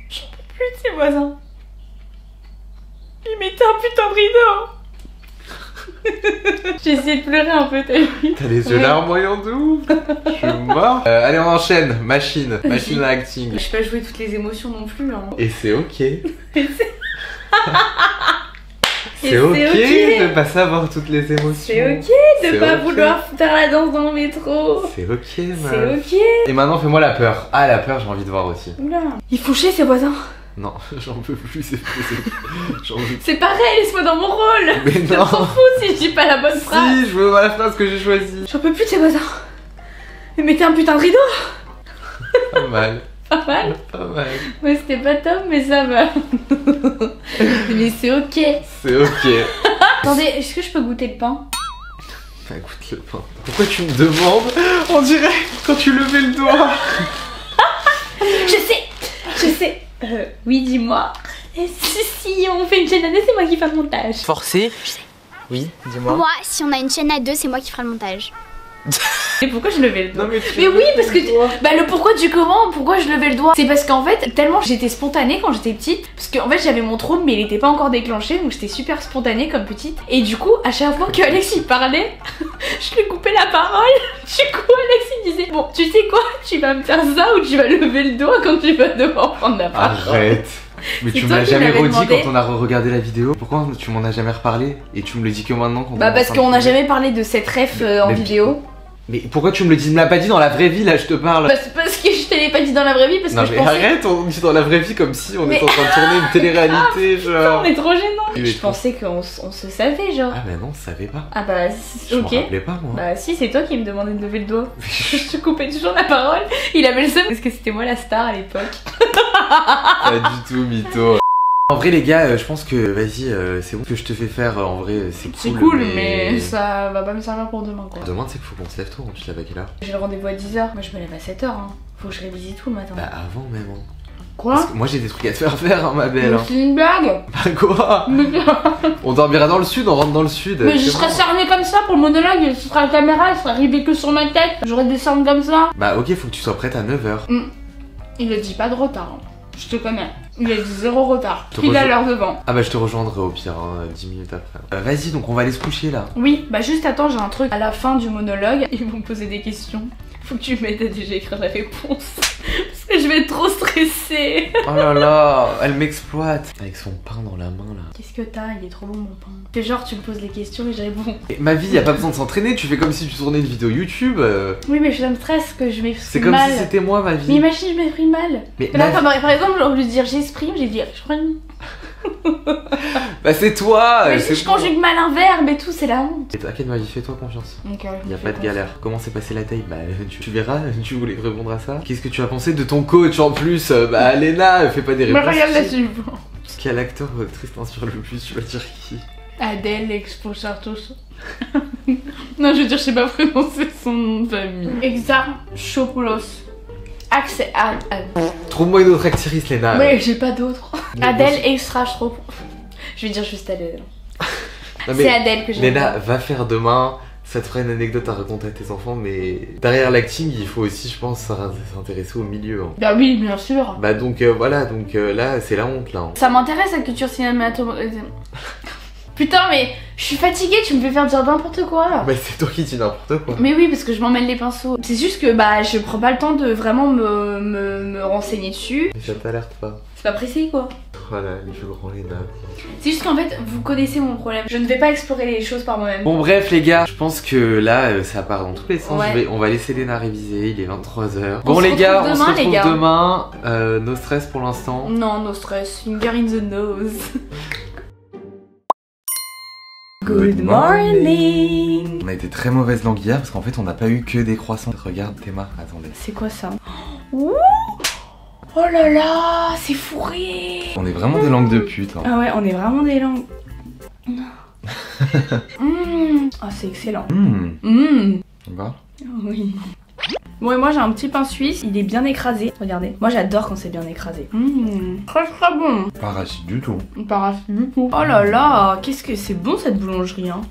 J'en peux plus de ses voisins. Ils mettaient un putain de rideau. J'ai essayé de pleurer un peu, t'as vu? T'as les yeux larmoyants de ouf. Je suis mort. Allez on enchaîne, machine à acting. Je peux pas jouer toutes les émotions non plus hein. Et c'est ok. Et c'est ok de pas savoir toutes les émotions. C'est ok de pas vouloir faire la danse dans le métro. C'est ok, man. C'est ok. Et maintenant, fais-moi la peur. Ah, la peur, j'ai envie de voir aussi. Oula. Il faut chier ses voisins. Non, j'en peux plus, c'est j'en veux... C'est pareil, laisse-moi dans mon rôle. Mais je non. m'en fous si je dis pas la bonne phrase. Si, je veux voir la phrase que j'ai choisie. J'en peux plus de ses voisins. Mais mettez un putain de rideau. Pas mal. Pas mal. Pas mal. Ouais, c'était pas top, mais ça va. Mais c'est ok. C'est ok. Attendez, est-ce que je peux goûter le pain? Bah écoute le pain. Pourquoi tu me demandes? On dirait quand tu levais le doigt. Je sais. Oui, dis-moi. Si on fait une chaîne à deux, c'est moi qui fais le montage. Forcé? Oui, dis-moi. Moi, si on a une chaîne à deux, c'est moi qui ferai le montage. Et pourquoi je levais le doigt? Non mais, oui, parce que bah le pourquoi du comment, pourquoi je levais le doigt, c'est parce qu'en fait tellement j'étais spontanée quand j'étais petite, parce qu'en fait j'avais mon trouble mais il était pas encore déclenché, donc j'étais super spontanée comme petite, et du coup à chaque fois que Alex il parlait je lui coupais la parole. Du coup Alex il disait bon tu sais quoi, tu vas me faire ça ou tu vas lever le doigt quand tu vas devoir prendre la parole. Arrête. Mais tu me toi l'as qui jamais m'avais redit demandé. quand on a regardé la vidéo. Pourquoi tu m'en as jamais reparlé? Et tu me le dis que maintenant quand Bah parce qu'on n'a jamais parlé de cette ref en vidéo. Mais pourquoi tu me le dis? Tu me l'as pas dit dans la vraie vie là, je te parle. Bah c'est parce que je te l'ai pas dit dans la vraie vie, parce Non que je mais pensais... arrête, on dit dans la vraie vie comme si on Mais- était en train de tourner une télé-réalité genre. On est trop gênants. Il est Je trop- pensais qu'on se savait genre. Ah bah non, je savais pas. Ah bah Je ok. me rappelais pas moi. Bah si, c'est toi qui me demandais de lever le doigt. Je te coupais toujours la parole. Il avait le seum parce que c'était moi la star à l'époque. Pas du tout, mytho. En vrai les gars, je pense que vas-y, c'est bon ce que je te fais faire. En vrai, c'est cool. C'est cool, mais ça va pas me servir pour demain quoi. Demain, c'est qu'il faut qu'on se lève tôt. Tu te lèves à quelle heure? J'ai le rendez-vous à 10h. Moi je me lève à 7h. Hein. Faut que je révise tout le matin. Bah avant même. Hein. Quoi? Parce que moi j'ai des trucs à te faire faire, hein, ma belle. Mais Hein. c'est une blague. Bah quoi? On dormira dans le sud, on rentre dans le sud. Mais je c'est serais bon. cernée comme ça pour le monologue. Ce sera la caméra, elle sera arrivée que sur ma tête. J'aurais des cernes comme ça. Bah ok, faut que tu sois prête à 9h. Il a dit pas de retard. Hein. Je te connais. Il a dit 0 retard. Te Il a rejoins. l'heure devant. Ah bah je te rejoindrai au pire, hein, 10 minutes après. Vas-y, donc on va aller se coucher là. Oui, bah juste attends, j'ai un truc. À la fin du monologue, ils vont me poser des questions. Faut que tu m'aides à déjà écrire la réponse. Parce que je vais être trop stressée. Oh là là, elle m'exploite. Avec son pain dans la main là. Qu'est-ce que t'as? Il est trop bon mon pain. C'est genre tu me poses des questions et je réponds. Et ma vie, y a pas besoin de s'entraîner, tu fais comme si tu tournais une vidéo YouTube. Oui mais ça me stresse que je C'est m'exprime comme mal. si c'était moi ma Mais vie. imagine je m'exprime mal. Mais Là ma vie- par exemple au lieu de dire j'exprime, j'ai dit exprime. Bah c'est toi, Mais c'est je moi. conjugue mal un verbe et tout, c'est la honte. Et t'inquiète ma vie, fais-toi confiance. Ok, Y a pas de galère. Comment s'est passée la taille? Bah tu verras, tu voulais répondre à ça. Qu'est-ce que tu as pensé de ton coach en plus? Bah Léna, fais pas des Mais réponses. regarde la suivante. Quel acteur triste inspire le plus? Tu vas dire qui? Adèle Expo Chartos. Non, je veux dire, je sais pas prononcer son nom de famille. Exarchopoulos. Accès à. Trouve-moi une autre actrice, Léna. Mais j'ai pas d'autre. Mais Adèle bon, Extra trop. Je vais dire juste Adèle. Non, C'est mais Adèle que j'aime. Léna, va faire demain. Ça te fera une anecdote à raconter à tes enfants, mais derrière l'acting, il faut aussi, je pense, s'intéresser au milieu. Hein. Bah oui, bien sûr. Bah donc voilà, donc là, c'est la honte là. Hein. Ça m'intéresse la culture cinématographique. Putain, mais je suis fatiguée, tu me fais faire dire n'importe quoi là. Mais c'est toi qui dis n'importe quoi. Mais oui, parce que je m'emmêle les pinceaux. C'est juste que bah je prends pas le temps de vraiment me renseigner dessus. Mais ça t'alerte pas. C'est pas pressé quoi. Voilà, les plus grands, les nains. C'est juste qu'en fait, vous connaissez mon problème. Je ne vais pas explorer les choses par moi-même. Bon bref les gars, je pense que là ça part dans tous les sens. Ouais. On va laisser Léna réviser, il est 23h. On Bon se les gars, retrouve on se demain, retrouve les gars. demain. No stress pour l'instant. Non, no stress. Finger in the nose. Good morning. On a été très mauvaise langue hier parce qu'en fait on n'a pas eu que des croissants. Regarde Théma, attendez. C'est quoi ça? Ouh. Oh là là, c'est fourré. On est vraiment des langues de pute. Hein. Ah ouais, on est vraiment des langues. Ah, c'est excellent. On va. Oui. Bon, et moi j'ai un petit pain suisse, il est bien écrasé. Regardez, moi j'adore quand c'est bien écrasé. Très très bon. Pas arachide du tout. Pas arachide du tout. Oh là là, qu'est-ce que c'est bon cette boulangerie, hein.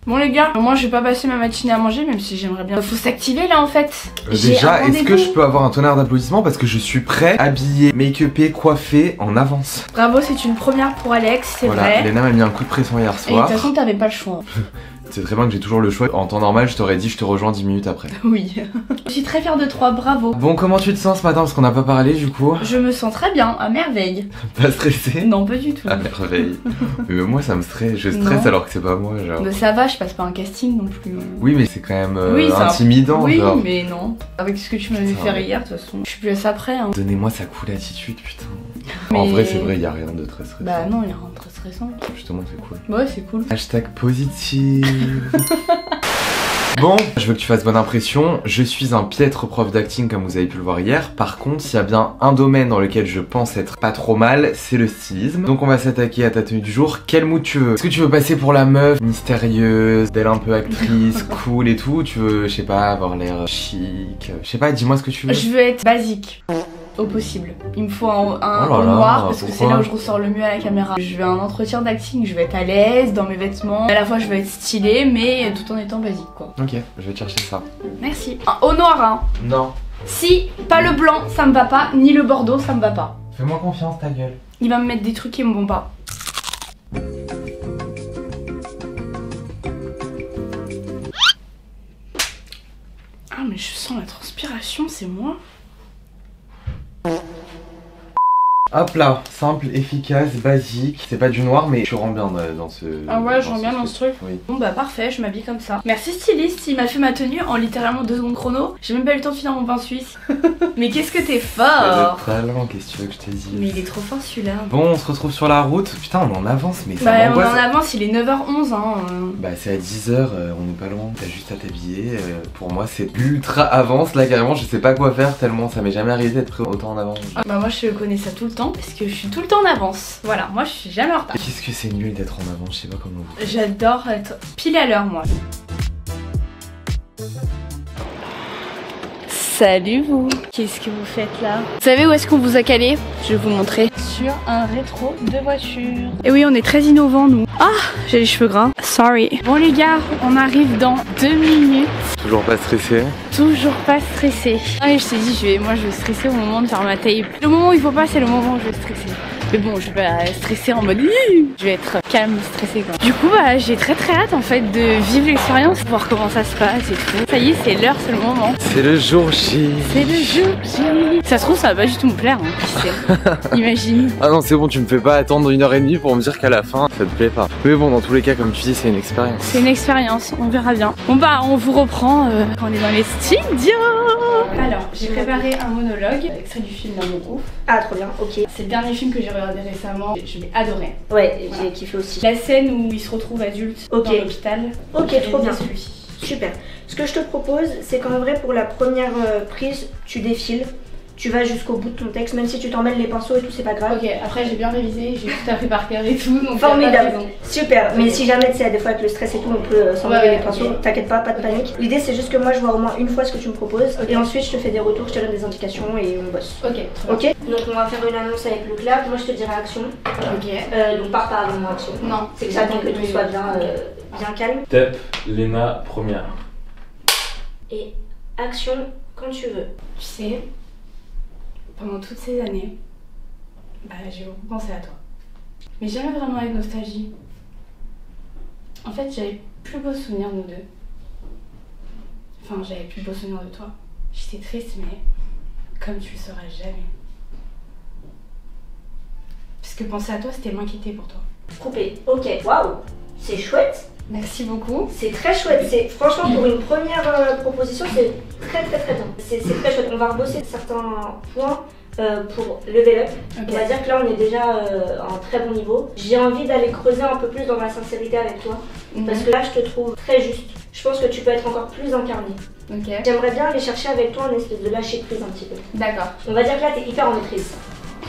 Bon les gars, moi je vais pas passer ma matinée à manger même si j'aimerais bien. Faut s'activer là en fait. Déjà, est-ce que je peux avoir un tonnerre d'applaudissements parce que je suis prêt, habillé, make-upé, coiffé en avance. Bravo, c'est une première pour Alex, c'est voilà, vrai. Léna m'a mis un coup de pression hier Et de soir. toute façon t'avais pas le choix. C'est très bien que j'ai toujours le choix. En temps normal, je t'aurais dit je te rejoins 10 minutes après. Oui. Je suis très fière de toi, bravo. Bon, comment tu te sens ce matin parce qu'on n'a pas parlé du coup? Je me sens très bien, à merveille. Pas stressé? Non, pas du tout. À merveille. Mais moi ça me stresse, je stresse Non. alors que c'est pas moi genre. Mais ça va, je passe pas un casting non plus. Oui mais c'est quand même Oui, c'est intimidant Oui, genre. mais non. Avec ce que tu m'avais Ça va. fait hier, de toute façon. Je suis plus à ça près. Hein. Donnez-moi sa cool attitude putain. Mais- En vrai c'est vrai, y a rien de très stressant. Bah non, il y a rien de très stressant. Justement c'est cool. Ouais, c'est cool. Hashtag positif. Bon, je veux que tu fasses bonne impression. Je suis un piètre prof d'acting comme vous avez pu le voir hier. Par contre, s'il y a bien un domaine dans lequel je pense être pas trop mal, c'est le stylisme. Donc on va s'attaquer à ta tenue du jour. Quel mood tu veux? Est-ce que tu veux passer pour la meuf mystérieuse, belle un peu actrice, cool et tout? Ou tu veux, je sais pas, avoir l'air chic? Je sais pas, dis-moi ce que tu veux. Je veux être basique. Au possible. Il me faut un Oh là haut là, noir parce que c'est pourquoi là où je ressors le mieux à la caméra. Je veux un entretien d'acting, je veux être à l'aise dans mes vêtements. À la fois je veux être stylée mais tout en étant basique quoi. Ok, je vais te chercher ça. Merci. Un haut noir hein. Non. Si, pas le blanc ça me va pas, ni le bordeaux ça me va pas. Fais-moi confiance, ta gueule. Il va me mettre des trucs qui me vont pas. Ah mais je sens la transpiration, c'est moi. Hop là, simple, efficace, basique. C'est pas du noir, mais tu rentres bien dans ce. Ah ouais, je rentre bien dans ce truc. Oui. Bon bah parfait, je m'habille comme ça. Merci styliste, il m'a fait ma tenue en littéralement 2 secondes chrono. J'ai même pas eu le temps de finir mon pain suisse. Mais qu'est-ce que t'es fort! Le talent, qu'est-ce que tu veux que je te dise? Mais il est trop fort celui-là. Bon, on se retrouve sur la route. Putain, on en avance, mais ça Bah on m'angoisse. en avance, il est 9h11 hein. Bah c'est à 10h, on n'est pas loin. T'as juste à t'habiller. Pour moi, c'est ultra avance. Là, carrément, je sais pas quoi faire tellement ça m'est jamais arrivé d'être pris autant en avance. Ah, bah moi je connais ça tout le temps parce que je suis tout le temps en avance. Voilà, moi je suis jamais en retard. Qu'est-ce que c'est nul d'être en avance, je sais pas comment vous. J'adore être pile à l'heure moi. Salut vous. Qu'est-ce que vous faites là? Vous savez où est-ce qu'on vous a calé? Je vais vous montrer. Sur un rétro de voiture. Et oui, on est très innovants nous. Ah, j'ai les cheveux gras. Sorry. Bon les gars, on arrive dans 2 minutes. Toujours pas stressé? Toujours pas stressé. Ah mais je t'ai dit, moi je vais stresser au moment de faire ma tape. Le moment où il faut pas, c'est le moment où je vais stresser. Mais bon, je vais pas stresser en mode je vais être calme, stressée quoi. Du coup, bah j'ai très hâte en fait de vivre l'expérience, voir comment ça se passe et tout. Ça y est, c'est l'heure, c'est le moment. C'est le jour J. C'est le jour J. Ça se trouve, ça va pas du tout me plaire, hein, qui sait. Imagine. Ah non, c'est bon, tu me fais pas attendre 1h30 pour me dire qu'à la fin, ça te plaît pas. Mais bon, dans tous les cas, comme tu dis, c'est une expérience. C'est une expérience, on verra bien. Bon bah, on vous reprend quand on est dans les studios. Alors, j'ai préparé un monologue, extrait du film L'amour ouf. Ah, trop bien, ok. C'est le dernier film que j'ai regardé récemment, je l'ai adoré. Ouais, j'ai kiffé aussi. La scène où il se retrouve adulte Ok. dans l'hôpital. Ok, j'ai trop aimé bien. celui-ci. Super. Ce que je te propose, c'est qu'en vrai, pour la première prise, tu défiles. Tu vas jusqu'au bout de ton texte, même si tu t'emmêles les pinceaux et tout, c'est pas grave. Ok, après j'ai bien révisé, j'ai tout appris par cœur et tout, donc Formidable, y a pas de raison. super. Mais si jamais, tu sais, des fois avec le stress et tout, on peut s'emmêler Ouais, les pinceaux, ok. t'inquiète pas, pas de panique. L'idée, c'est juste que moi, je vois au moins une fois ce que tu me proposes, et ensuite, je te fais des retours, je te donne des indications et on bosse. Ok, très bien. Ok. Donc, on va faire une annonce avec le clap. Moi, je te dirai action. Ok. Donc, pars pas avant mon action. Non, C'est que j'attends que tout soit bien, bien calme. Step, Léna, première. Et action quand tu veux. Tu sais, pendant toutes ces années, bah, j'ai beaucoup pensé à toi. Mais jamais vraiment avec nostalgie. En fait, j'avais plus beau souvenir de nous deux. Enfin, j'avais plus beau souvenir de toi. J'étais triste, mais comme tu le sauras jamais. Parce que penser à toi, c'était m'inquiéter pour toi. Coupé. Ok. Waouh. C'est chouette. Merci beaucoup. C'est très chouette. C'est franchement pour une première proposition, c'est très bien. C'est très chouette. On va rebosser certains points pour level up. Okay. On va dire que là on est déjà à un très bon niveau. J'ai envie d'aller creuser un peu plus dans ma sincérité avec toi. Parce que là je te trouve très juste. Je pense que tu peux être encore plus incarné. Ok. J'aimerais bien aller chercher avec toi un espèce de lâcher prise un petit peu. D'accord. On va dire que là t'es hyper en maîtrise.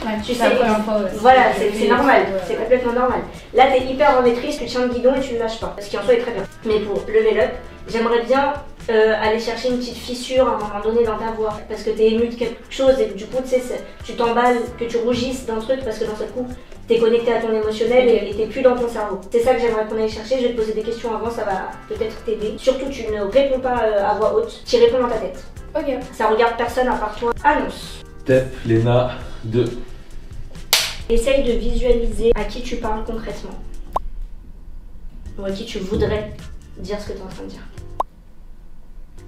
Ouais, Tu c'est la sais, première fois. voilà, c'est normal, ouais. c'est complètement normal. Là, t'es hyper en maîtrise, tu tiens le guidon et tu ne lâches pas, ce qui en soi est très bien. Mais pour level up, j'aimerais bien aller chercher une petite fissure à un moment donné dans ta voix, parce que t'es ému de quelque chose et du coup, tu sais, tu t'emballes, que tu rougisses d'un truc, parce que d'un seul coup, t'es connecté à ton émotionnel et t'es plus dans ton cerveau. C'est ça que j'aimerais qu'on aille chercher. Je vais te poser des questions avant, ça va peut-être t'aider. Surtout, tu ne réponds pas à voix haute, tu réponds dans ta tête. Ok. Ça regarde personne à part toi. Annonce. Step Léna 2. Essaye de visualiser à qui tu parles concrètement. Ou à qui tu voudrais dire ce que tu es en train de dire.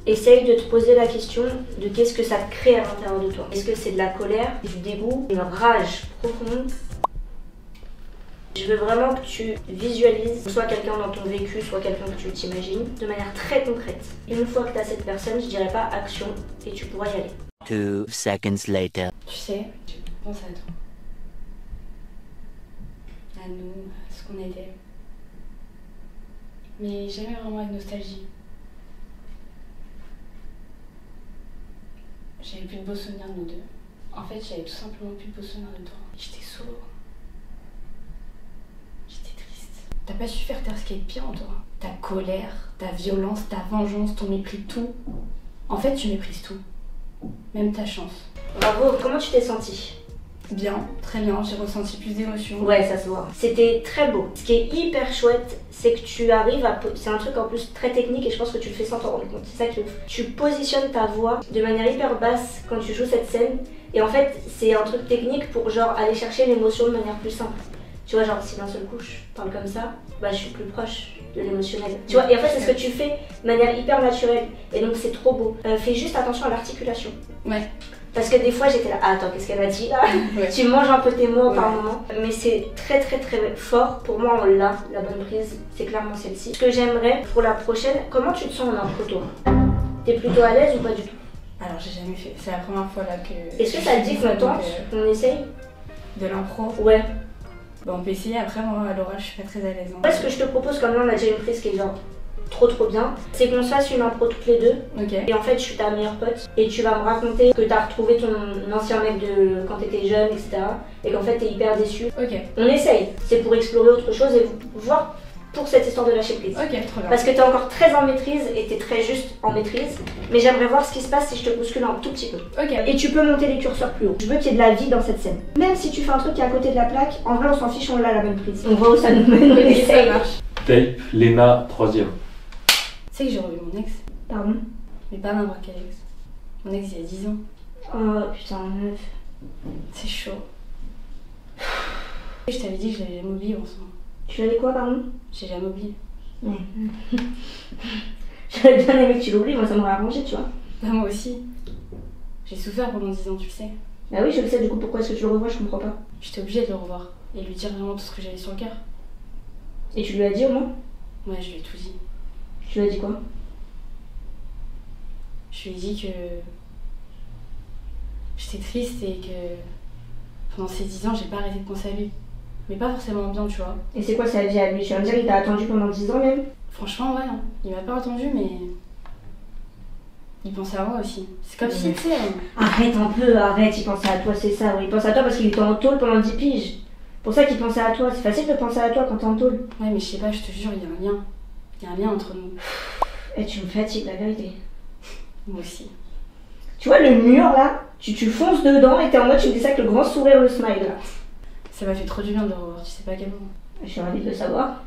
Essaye de te poser la question de qu'est-ce que ça te crée à l'intérieur de toi. Est-ce que c'est de la colère, du dégoût, une rage profonde? Je veux vraiment que tu visualises soit quelqu'un dans ton vécu, soit quelqu'un que tu t'imagines, de manière très concrète. Une fois que tu as cette personne, je dirais pas action, et tu pourras y aller. 2 seconds later. Tu sais, je pense à toi. À nous, à ce qu'on était. Mais jamais vraiment avec nostalgie. J'avais plus de beaux souvenirs de nous deux. En fait, j'avais tout simplement plus de beaux souvenirs de toi. J'étais sourde. J'étais triste. T'as pas su faire taire ce qui est pire en toi. Ta colère, ta violence, ta vengeance, ton mépris, tout. En fait, tu méprises tout. Même ta chance. Bravo, comment tu t'es sentie? Bien, très bien, j'ai ressenti plus d'émotions. Ouais, ça se voit. C'était très beau. Ce qui est hyper chouette, c'est que tu arrives à... C'est un truc en plus très technique et je pense que tu le fais sans t'en rendre compte. C'est ça qui est ouf. Tu positionnes ta voix de manière hyper basse quand tu joues cette scène. Et en fait, c'est un truc technique pour genre aller chercher l'émotion de manière plus simple. Tu vois, genre si d'un seul coup je parle comme ça, bah je suis plus proche de l'émotionnel. Tu vois, et en fait c'est ce que tu fais de manière hyper naturelle. Et donc c'est trop beau. Fais juste attention à l'articulation. Ouais. Parce que des fois j'étais là, ah, attends, qu'est-ce qu'elle a dit là? Ouais. Tu manges un peu tes mots par moment. Mais c'est très fort. Pour moi, on l'a, la bonne prise. C'est clairement celle-ci. Ce que j'aimerais pour la prochaine, comment tu te sens en impro toi? T'es plutôt à l'aise ou pas du tout? Alors j'ai jamais fait, c'est la première fois là que... Est-ce que ça te dit qu'on tente, qu'on essaye? De l'impro? Ouais. Bah on peut essayer, après moi à l'oral je suis pas très à l'aise. Moi ce que je te propose, comme là on a déjà une prise qui est genre trop bien, c'est qu'on se fasse une impro toutes les deux. Ok. Et en fait je suis ta meilleure pote et tu vas me raconter que t'as retrouvé ton ancien mec de quand t'étais jeune, etc. Et qu'en fait t'es hyper déçue. Ok. On essaye, c'est pour explorer autre chose et voir pour cette histoire de lâcher prise. Ok, trop bien. Parce que t'es encore très en maîtrise et t'es très juste en maîtrise. Mais j'aimerais voir ce qui se passe si je te bouscule un tout petit peu. Ok. Et tu peux monter les curseurs plus haut. Je veux qu'il y ait de la vie dans cette scène. Même si tu fais un truc qui est à côté de la plaque, en vrai on s'en fiche, on l'a la bonne prise. On voit où ça nous mène, on Ok, ça essaye. marche. Tape Léna 3e. Tu sais que j'ai revu mon ex, Pardon? mais pas n'importe quel ex. Mon ex il y a 10 ans. Oh putain, meuf. C'est chaud. Je t'avais dit que je l'avais jamais oublié en ce moment. Tu l'avais quoi, pardon? J'ai jamais oublié. Ouais. J'aurais bien aimé que tu l'oublies, moi ça m'aurait arrangé, tu vois. Bah moi aussi. J'ai souffert pendant 10 ans, tu le sais. Bah oui, je le sais, du coup pourquoi est-ce que tu le revois, je comprends pas. J'étais obligée de le revoir et lui dire vraiment tout ce que j'avais sur le cœur. Et tu lui as dit au moins? Ouais, je lui ai tout dit. Tu lui as dit quoi? Je lui ai dit que j'étais triste et que pendant ces 10 ans, j'ai pas arrêté de penser à lui. Mais pas forcément bien, tu vois. Et c'est quoi sa vie à lui? Tu vas me dire qu'il t'a attendu pendant 10 ans même? Franchement, ouais, non. Il m'a pas attendu, mais il pensait à moi aussi. C'est comme si, tu sais... Arrête un peu, arrête, il pensait à toi, c'est ça. Oui, il pense à toi parce qu'il était en tôle pendant 10 piges. Pour ça qu'il pensait à toi. C'est facile de penser à toi quand t'es en tôle. Ouais, mais je sais pas, je te jure, il y a un lien. Il y a un lien entre nous. Et tu me fatigues, la vérité. Moi aussi. Tu vois le mur là? Tu fonces dedans et t'es en mode, tu me dis ça avec le grand sourire, le smile là. Ça m'a fait trop du bien de le revoir, tu sais pas à quel moment. Je suis ravie de le savoir.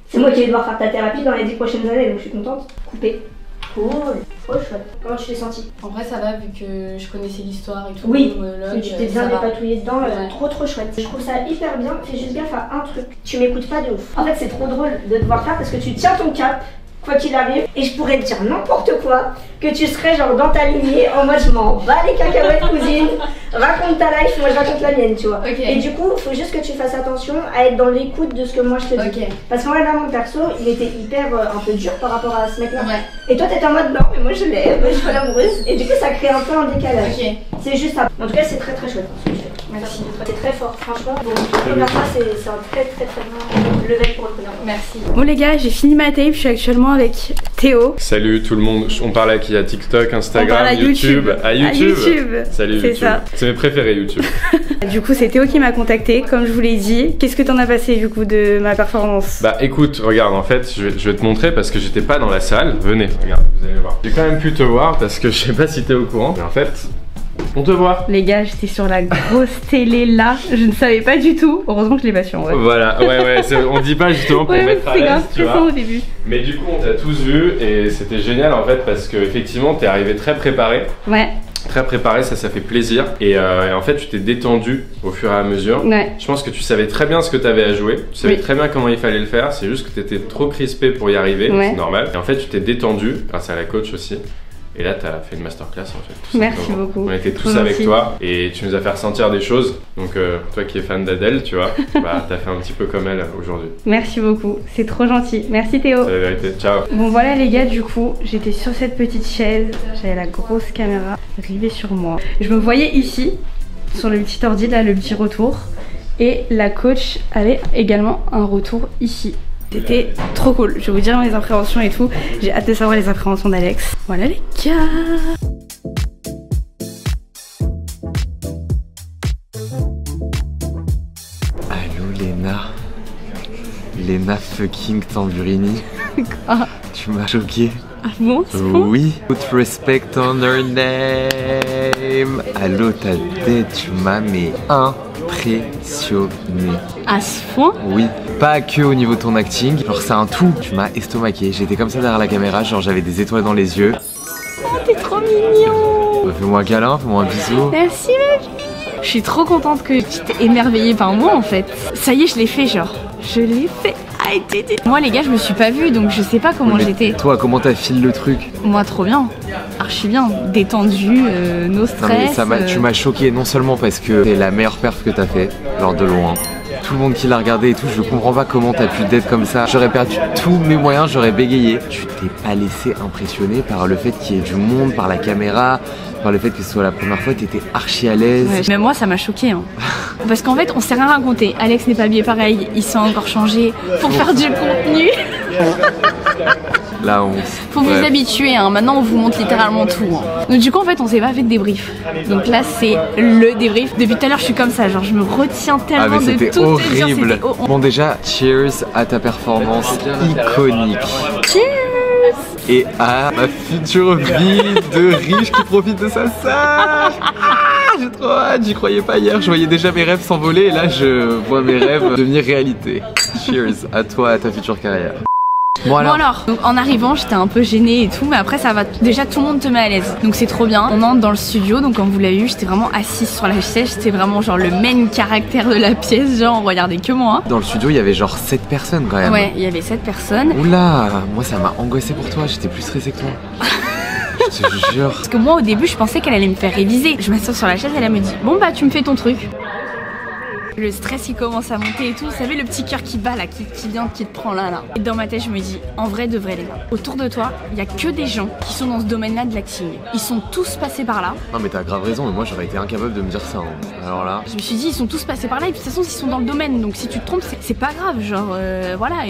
C'est moi qui vais devoir faire ta thérapie dans les 10 prochaines années, donc je suis contente. Coupé. Cool, trop chouette. Comment tu t'es sentie? En vrai, ça va vu que je connaissais l'histoire et tout. Oui, monologue, tu t'es bien dépatouillée dedans, Ouais. trop chouette. Je trouve ça hyper bien, fais juste gaffe à un truc. Tu m'écoutes pas de ouf. En fait, c'est trop drôle de te voir faire parce que tu tiens ton cap, quoi qu'il arrive, et je pourrais te dire n'importe quoi, que tu serais genre dans ta lignée, en mode je m'en bats les cacahuètes cousine, raconte ta life, moi je raconte la mienne, tu vois. Ok. Et du coup, faut juste que tu fasses attention à être dans l'écoute de ce que moi je te dis. Ok. Parce qu'en vrai, là, mon perso, il était hyper un peu dur par rapport à ce mec-là. Ouais. Et toi, t'étais en mode non, mais moi je l'aime, je suis l'amoureuse. Et du coup, ça crée un peu un décalage. Ok. C'est juste ça. En tout cas, c'est très chouette ce que tu fais. Merci. T'es très fort, franchement. Bon, la première fois, c'est un très bon level pour le première fois. Merci. Bon les gars, j'ai fini ma tape, je suis actuellement avec Théo. Salut tout le monde, on parle à qui? À TikTok, Instagram, On parle à YouTube. À YouTube. Salut C'est YouTube. ça. C'est mes préférés YouTube. Du coup c'est Théo qui m'a contacté, comme je vous l'ai dit. Qu'est-ce que t'en as passé du coup de ma performance? Bah écoute, regarde, en fait, je vais te montrer parce que j'étais pas dans la salle. Venez, regarde, vous allez voir. J'ai quand même pu te voir parce que je sais pas si t'es au courant, mais en fait, on te voit. Les gars, j'étais sur la grosse télé là, je ne savais pas du tout. Heureusement que je l'ai pas su en vrai. Voilà, ouais, on dit pas justement pour Ouais, mettre à c'est l'aise, grave tu vois. stressant au début. Mais du coup, on t'a tous vu et c'était génial en fait parce que effectivement, t'es arrivé très préparé. Ouais, Très préparé, ça fait plaisir. Et en fait, tu t'es détendu au fur et à mesure. ouais. Je pense que tu savais très bien ce que tu avais à jouer. Tu savais Oui. très bien comment il fallait le faire. C'est juste que tu étais trop crispé pour y arriver. Ouais. C'est normal. Et en fait, tu t'es détendu grâce à la coach aussi. Et là, tu as fait une masterclass en fait. tout Merci simplement. beaucoup. On était tous Trop avec gentil. toi et tu nous as fait ressentir des choses. Donc, toi qui es fan d'Adèle, tu vois, bah, tu as fait un petit peu comme elle aujourd'hui. Merci beaucoup, c'est trop gentil. Merci Théo. C'est la vérité. Ciao. Bon voilà les gars, du coup j'étais sur cette petite chaise, j'avais la grosse caméra rivée sur moi. Je me voyais ici, sur le petit ordi là, le petit retour. Et la coach avait également un retour ici. C'était trop cool, je vais vous dire mes appréhensions et tout. J'ai hâte de savoir les appréhensions d'Alex. Voilà les gars. Allô Léna. Léna fucking Tamburini. Ah. Tu m'as choqué. Ah bon, c'est bon? Oui. Put respect on her name. Allô ta tête, tu m'as mais impressionné. À ce point? Oui, pas que au niveau de ton acting, genre c'est un tout. Tu m'as estomaqué, j'étais comme ça derrière la caméra, genre j'avais des étoiles dans les yeux. Oh t'es trop mignon. Fais-moi un câlin, fais-moi un bisou. Merci ma vie. Je suis trop contente que tu t'es émerveillée par moi en fait. Ça y est, je l'ai fait genre. Je l'ai fait. Moi les gars, je me suis pas vue donc je sais pas comment Mais j'étais. Toi, comment t'as filé le truc? Moi trop bien. Archi bien. Détendue, no Non mais stress. ça tu m'as choqué non seulement parce que c'est la meilleure perf que t'as fait, genre de loin. Tout le monde qui l'a regardé et tout, je comprends pas comment t'as pu d'être comme ça. J'aurais perdu tous mes moyens, j'aurais bégayé. Tu t'es pas laissé impressionner par le fait qu'il y ait du monde, par la caméra, par le fait que ce soit la première fois, t'étais archi à l'aise. Ouais, même moi ça m'a choqué hein. Parce qu'en fait on s'est rien raconté. Alex n'est pas habillé pareil, il s'est encore changé pour faire du contenu. La honte. Faut vous Bref. habituer hein. Maintenant on vous montre littéralement tout hein. Donc du coup en fait on s'est pas fait de débrief. Donc là c'est le débrief. Depuis tout à l'heure je suis comme ça, genre je me retiens Ah tellement mais de c'était tout te dire, horrible. c'était Bon déjà, cheers à ta performance iconique. Cheers. Et à ma future vie de riche qui profite de sa salle. Ah, j'ai trop hâte, j'y croyais pas hier, je voyais déjà mes rêves s'envoler et là je vois mes rêves devenir réalité. Cheers à toi, à ta future carrière. Bon alors, donc en arrivant j'étais un peu gênée et tout, mais après ça va, déjà tout le monde te met à l'aise, donc c'est trop bien. On entre dans le studio, donc comme vous l'avez vu, j'étais vraiment assise sur la chaise, j'étais vraiment genre le main caractère de la pièce, genre on regardait que moi. dans le studio il y avait genre 7 personnes quand même. Ouais, il y avait 7 personnes. Oula, moi ça m'a angoissé pour toi, j'étais plus stressé que toi. Je te jure. Parce que moi au début je pensais qu'elle allait me faire réviser. Je m'assois sur la chaise, elle me dit bon bah tu me fais ton truc. Le stress il commence à monter et tout, vous savez le petit cœur qui bat là, qui vient, qui te prend là. Et dans ma tête je me dis, en vrai de vrai les gars, autour de toi, il y a que des gens qui sont dans ce domaine-là de l'acting. Ils sont tous passés par là. Non mais t'as grave raison, mais moi j'aurais été incapable de me dire ça. Hein. Alors là. Je me suis dit, ils sont tous passés par là et puis de toute façon ils sont dans le domaine, donc si tu te trompes c'est pas grave, genre voilà,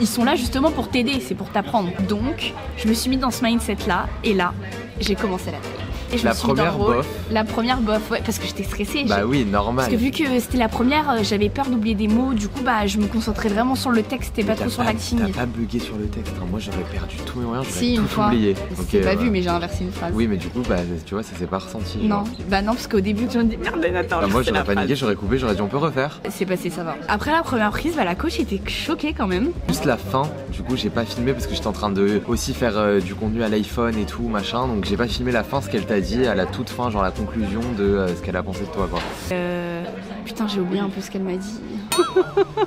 ils sont là justement pour t'aider, c'est pour t'apprendre. Donc je me suis mis dans ce mindset là et là j'ai commencé la taille. Et je La me suis mis dans le première rôle. bof. La première bof, ouais, parce que j'étais stressée. Bah j'ai- oui, normal. Parce que vu que c'était la première, j'avais peur d'oublier des mots, du coup bah je me concentrais vraiment sur le texte et pas trop sur l'acting. T'as pas bugué sur le texte, hein. Moi j'aurais perdu tout et rien, j'aurais Si, une tout fois. oublié. C'est Ok, pas ouais. vu, mais j'ai inversé une phrase. Oui, mais du coup, bah tu vois, ça s'est pas ressenti. Non, genre. bah non, parce qu'au début, je me dis merde, attends, Bah, moi c'est la j'aurais paniqué, phrase. j'aurais coupé, j'aurais dit on peut refaire. C'est passé, ça va. Après la première prise, bah la coach était choquée quand même. Juste la fin, du coup j'ai pas filmé parce que j'étais en train de aussi faire du contenu à l'iPhone et tout machin, donc j'ai pas filmé la fin, ce qu'elle t'a dit à la toute fin, genre la conclusion de ce qu'elle a pensé de toi quoi. Putain, j'ai oublié un peu ce qu'elle m'a dit.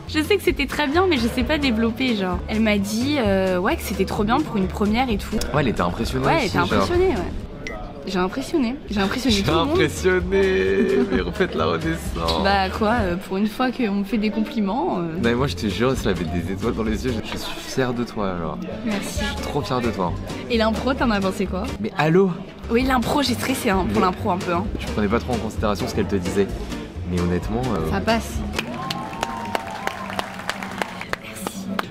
Je sais que c'était très bien, mais je sais pas développer, genre. Elle m'a dit, ouais, que c'était trop bien pour une première et tout. Ouais, elle était impressionnée. Ouais, elle aussi, était genre. impressionnée, ouais. J'ai impressionné tout J'ai le monde. impressionné, mais refaites la renaissance. Bah quoi, pour une fois qu'on me fait des compliments. Non, mais moi je te jure, si j'avais des étoiles dans les yeux, je suis fier de toi alors. Merci. Je suis trop fier de toi. Et l'impro, t'en as pensé quoi? Mais allô? Oui, l'impro, j'ai stressé hein, pour l'impro un peu. Hein. Tu prenais pas trop en considération ce qu'elle te disait. Mais honnêtement. Ça passe.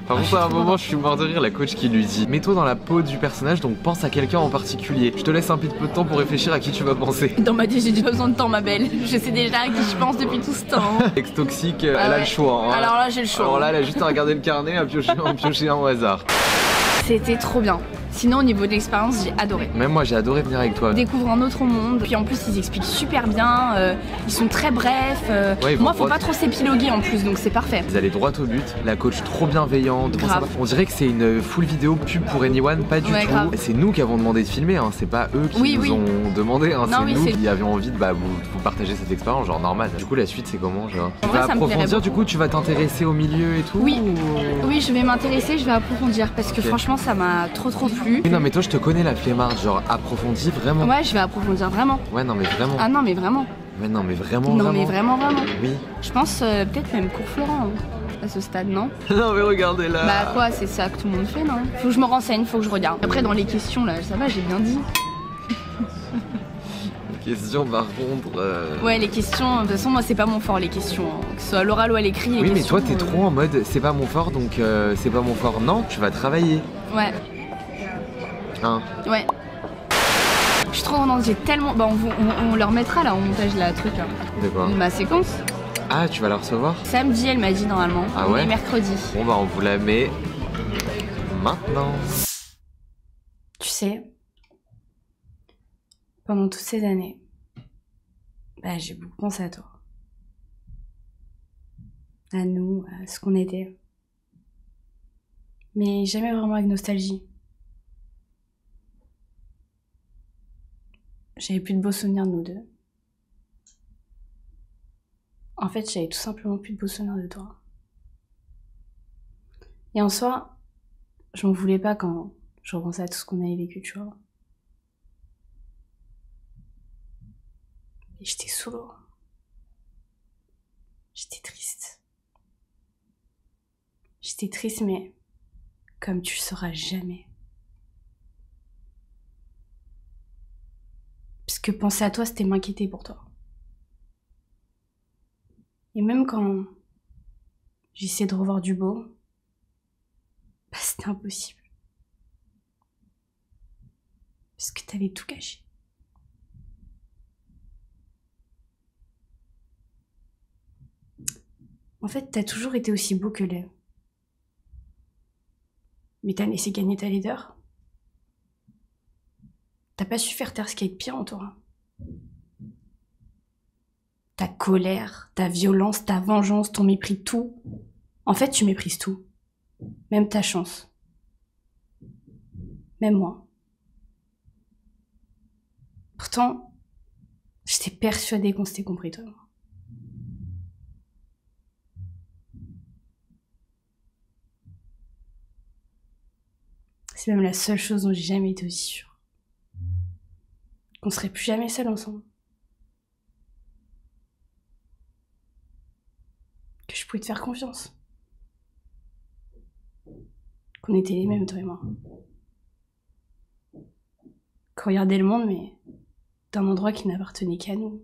Par contre, à un moment, je suis mort de rire, la coach qui lui dit mets-toi dans la peau du personnage, donc pense à quelqu'un en particulier. Je te laisse un petit peu de temps pour réfléchir à qui tu vas penser. Dans ma tête, j'ai déjà besoin de temps, ma belle. Je sais déjà à qui je pense depuis tout ce temps. Ex toxique, elle Ah a ouais. le choix. Hein. Alors là, j'ai le choix. Alors là, elle a juste à regarder le carnet, à piocher un au hasard. C'était trop bien. Sinon, au niveau de l'expérience, j'ai adoré. Même moi, j'ai adoré venir avec toi. On découvre un autre monde. Puis en plus, ils expliquent super bien. Ils sont très brefs. Ouais, ils vont moi, faut droit- pas trop s'épiloguer en plus, donc c'est parfait. Ils allaient droit au but, la coach trop bienveillante, trop Grave. sympa. On dirait que c'est une full vidéo pub pour Anyone, pas du Ouais, tout. grave. C'est nous qui avons demandé de filmer, hein. C'est pas eux qui Oui, nous oui. ont demandé, hein. Non, C'est oui, nous c'est- qui avions envie de vous partager cette expérience, genre normal. Du coup, la suite, c'est comment, genre Tu vrai, vas ça me plairait approfondir, du beaucoup. coup, tu vas t'intéresser au milieu et tout Oui. ou- Oui, je vais m'intéresser, je vais approfondir parce que Ok. franchement, ça m'a trop plu. Oui, non, mais toi, je te connais la flemmarde, genre approfondie vraiment. Ouais, je vais approfondir vraiment. Ouais, non, mais vraiment. Ah non, mais vraiment. Ouais, non, mais vraiment. Non, mais vraiment. Oui. Je pense peut-être même cours Florent hein, à ce stade, non? Non, mais regardez là. Bah quoi, c'est ça que tout le monde fait, non? Faut que je me renseigne, faut que je regarde. Après, dans les questions, là, ça va, j'ai bien dit. Question, par contre. Ouais, les questions, de toute façon, moi, c'est pas mon fort, les questions. Hein. Que ce soit à l'oral ou à l'écrit, les Oui, mais questions, toi, t'es trop en mode c'est pas mon fort, donc c'est pas mon fort. Non, tu vas travailler. Ouais, Hein. ouais. Je suis trop contente, j'ai tellement... Bah, on leur mettra, là, au montage, la truc, là. De quoi? Ma séquence. Ah, tu vas la recevoir? Samedi, elle m'a dit, normalement. Ah On ouais est mercredi. Bon, bah, on vous la met maintenant. Tu sais, pendant toutes ces années, bah, j'ai beaucoup pensé à toi. À nous, à ce qu'on était. Mais jamais vraiment avec nostalgie. J'avais plus de beaux souvenirs de nous deux. En fait, j'avais tout simplement plus de beaux souvenirs de toi. Et en soi, je m'en voulais pas quand je repensais à tout ce qu'on avait vécu, tu vois. Et j'étais sous l'eau. J'étais triste. J'étais triste, mais comme tu le sauras jamais. Parce que penser à toi, c'était m'inquiéter pour toi. Et même quand j'essayais de revoir du beau, bah c'était impossible. Parce que t'avais tout caché. En fait, t'as toujours été aussi beau que laid. Mais t'as laissé gagner ta laideur. T'as pas su faire taire ce qu'il y a de pire en toi. Ta colère, ta violence, ta vengeance, ton mépris, tout. En fait, tu méprises tout. Même ta chance. Même moi. Pourtant, j'étais persuadée qu'on s'était compris, toi. C'est même la seule chose dont j'ai jamais été aussi sûre. Qu'on serait plus jamais seuls ensemble. Que je pouvais te faire confiance. Qu'on était les mêmes, toi et moi. Qu'on regardait le monde, mais d'un endroit qui n'appartenait qu'à nous.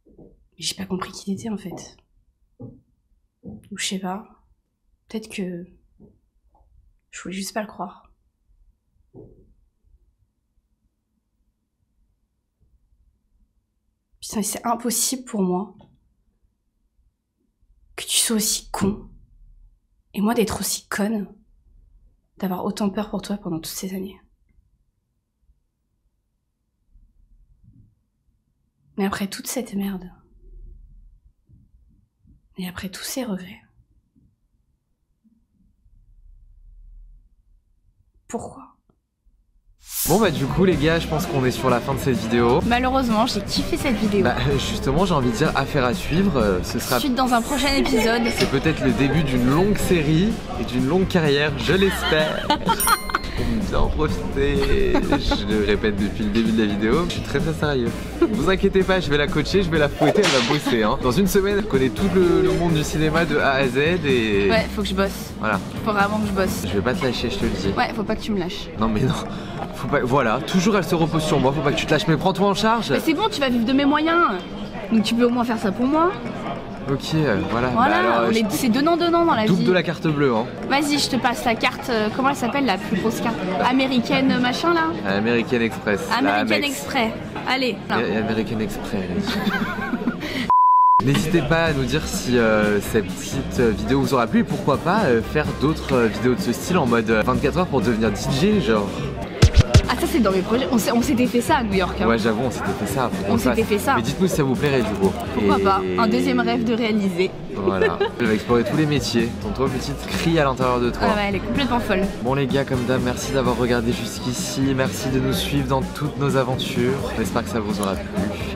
Mais j'ai pas compris qui t'étais, en fait. Ou je sais pas. Peut-être que je voulais juste pas le croire. Putain, c'est impossible pour moi que tu sois aussi con. Et moi d'être aussi conne. D'avoir autant peur pour toi pendant toutes ces années. Mais après toute cette merde. Et après tous ces regrets. Pourquoi ? Bon bah du coup les gars, je pense qu'on est sur la fin de cette vidéo. Malheureusement, j'ai kiffé cette vidéo. Bah justement, j'ai envie de dire affaire à suivre. Ce sera suite dans un prochain épisode. C'est peut-être le début d'une longue série et d'une longue carrière, je l'espère. Pour bien en profiter. Je le répète depuis le début de la vidéo, je suis très sérieux. Vous inquiétez pas, je vais la coacher, je vais la fouetter, elle va bosser hein. Dans une semaine, elle connaît tout le monde du cinéma de A à Z et... Ouais, faut que je bosse. Voilà. Faut vraiment que je bosse. Je vais pas te lâcher, je te le dis. Ouais, faut pas que tu me lâches. Non mais non, faut pas... Voilà, toujours elle se repose sur moi, faut pas que tu te lâches, mais prends-toi en charge. Mais c'est bon, tu vas vivre de mes moyens. Donc tu peux au moins faire ça pour moi. Ok, voilà. Voilà, bah alors, c'est donnant dans la double vie. de la carte bleue hein. Vas-y, je te passe la carte, comment elle s'appelle la plus grosse carte? Américaine machin là? American Express. American Express. Allez. American Express. N'hésitez pas à nous dire si cette petite vidéo vous aura plu et pourquoi pas faire d'autres vidéos de ce style en mode 24 heures pour devenir DJ genre. Ah ça c'est dans mes projets, on s'était fait ça à New York hein. Ouais j'avoue on s'était fait ça. On s'était fait ça. Mais dites-nous si ça vous plairait du coup. Pourquoi pas, un deuxième rêve de réaliser. Voilà, elle va explorer tous les métiers. Donc toi petite crie à l'intérieur de toi. Ah ouais elle est complètement folle. Bon les gars comme d'hab merci d'avoir regardé jusqu'ici. Merci de nous suivre dans toutes nos aventures. J'espère que ça vous aura plu.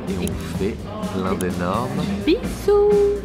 Et on vous fait plein d'énormes bisous.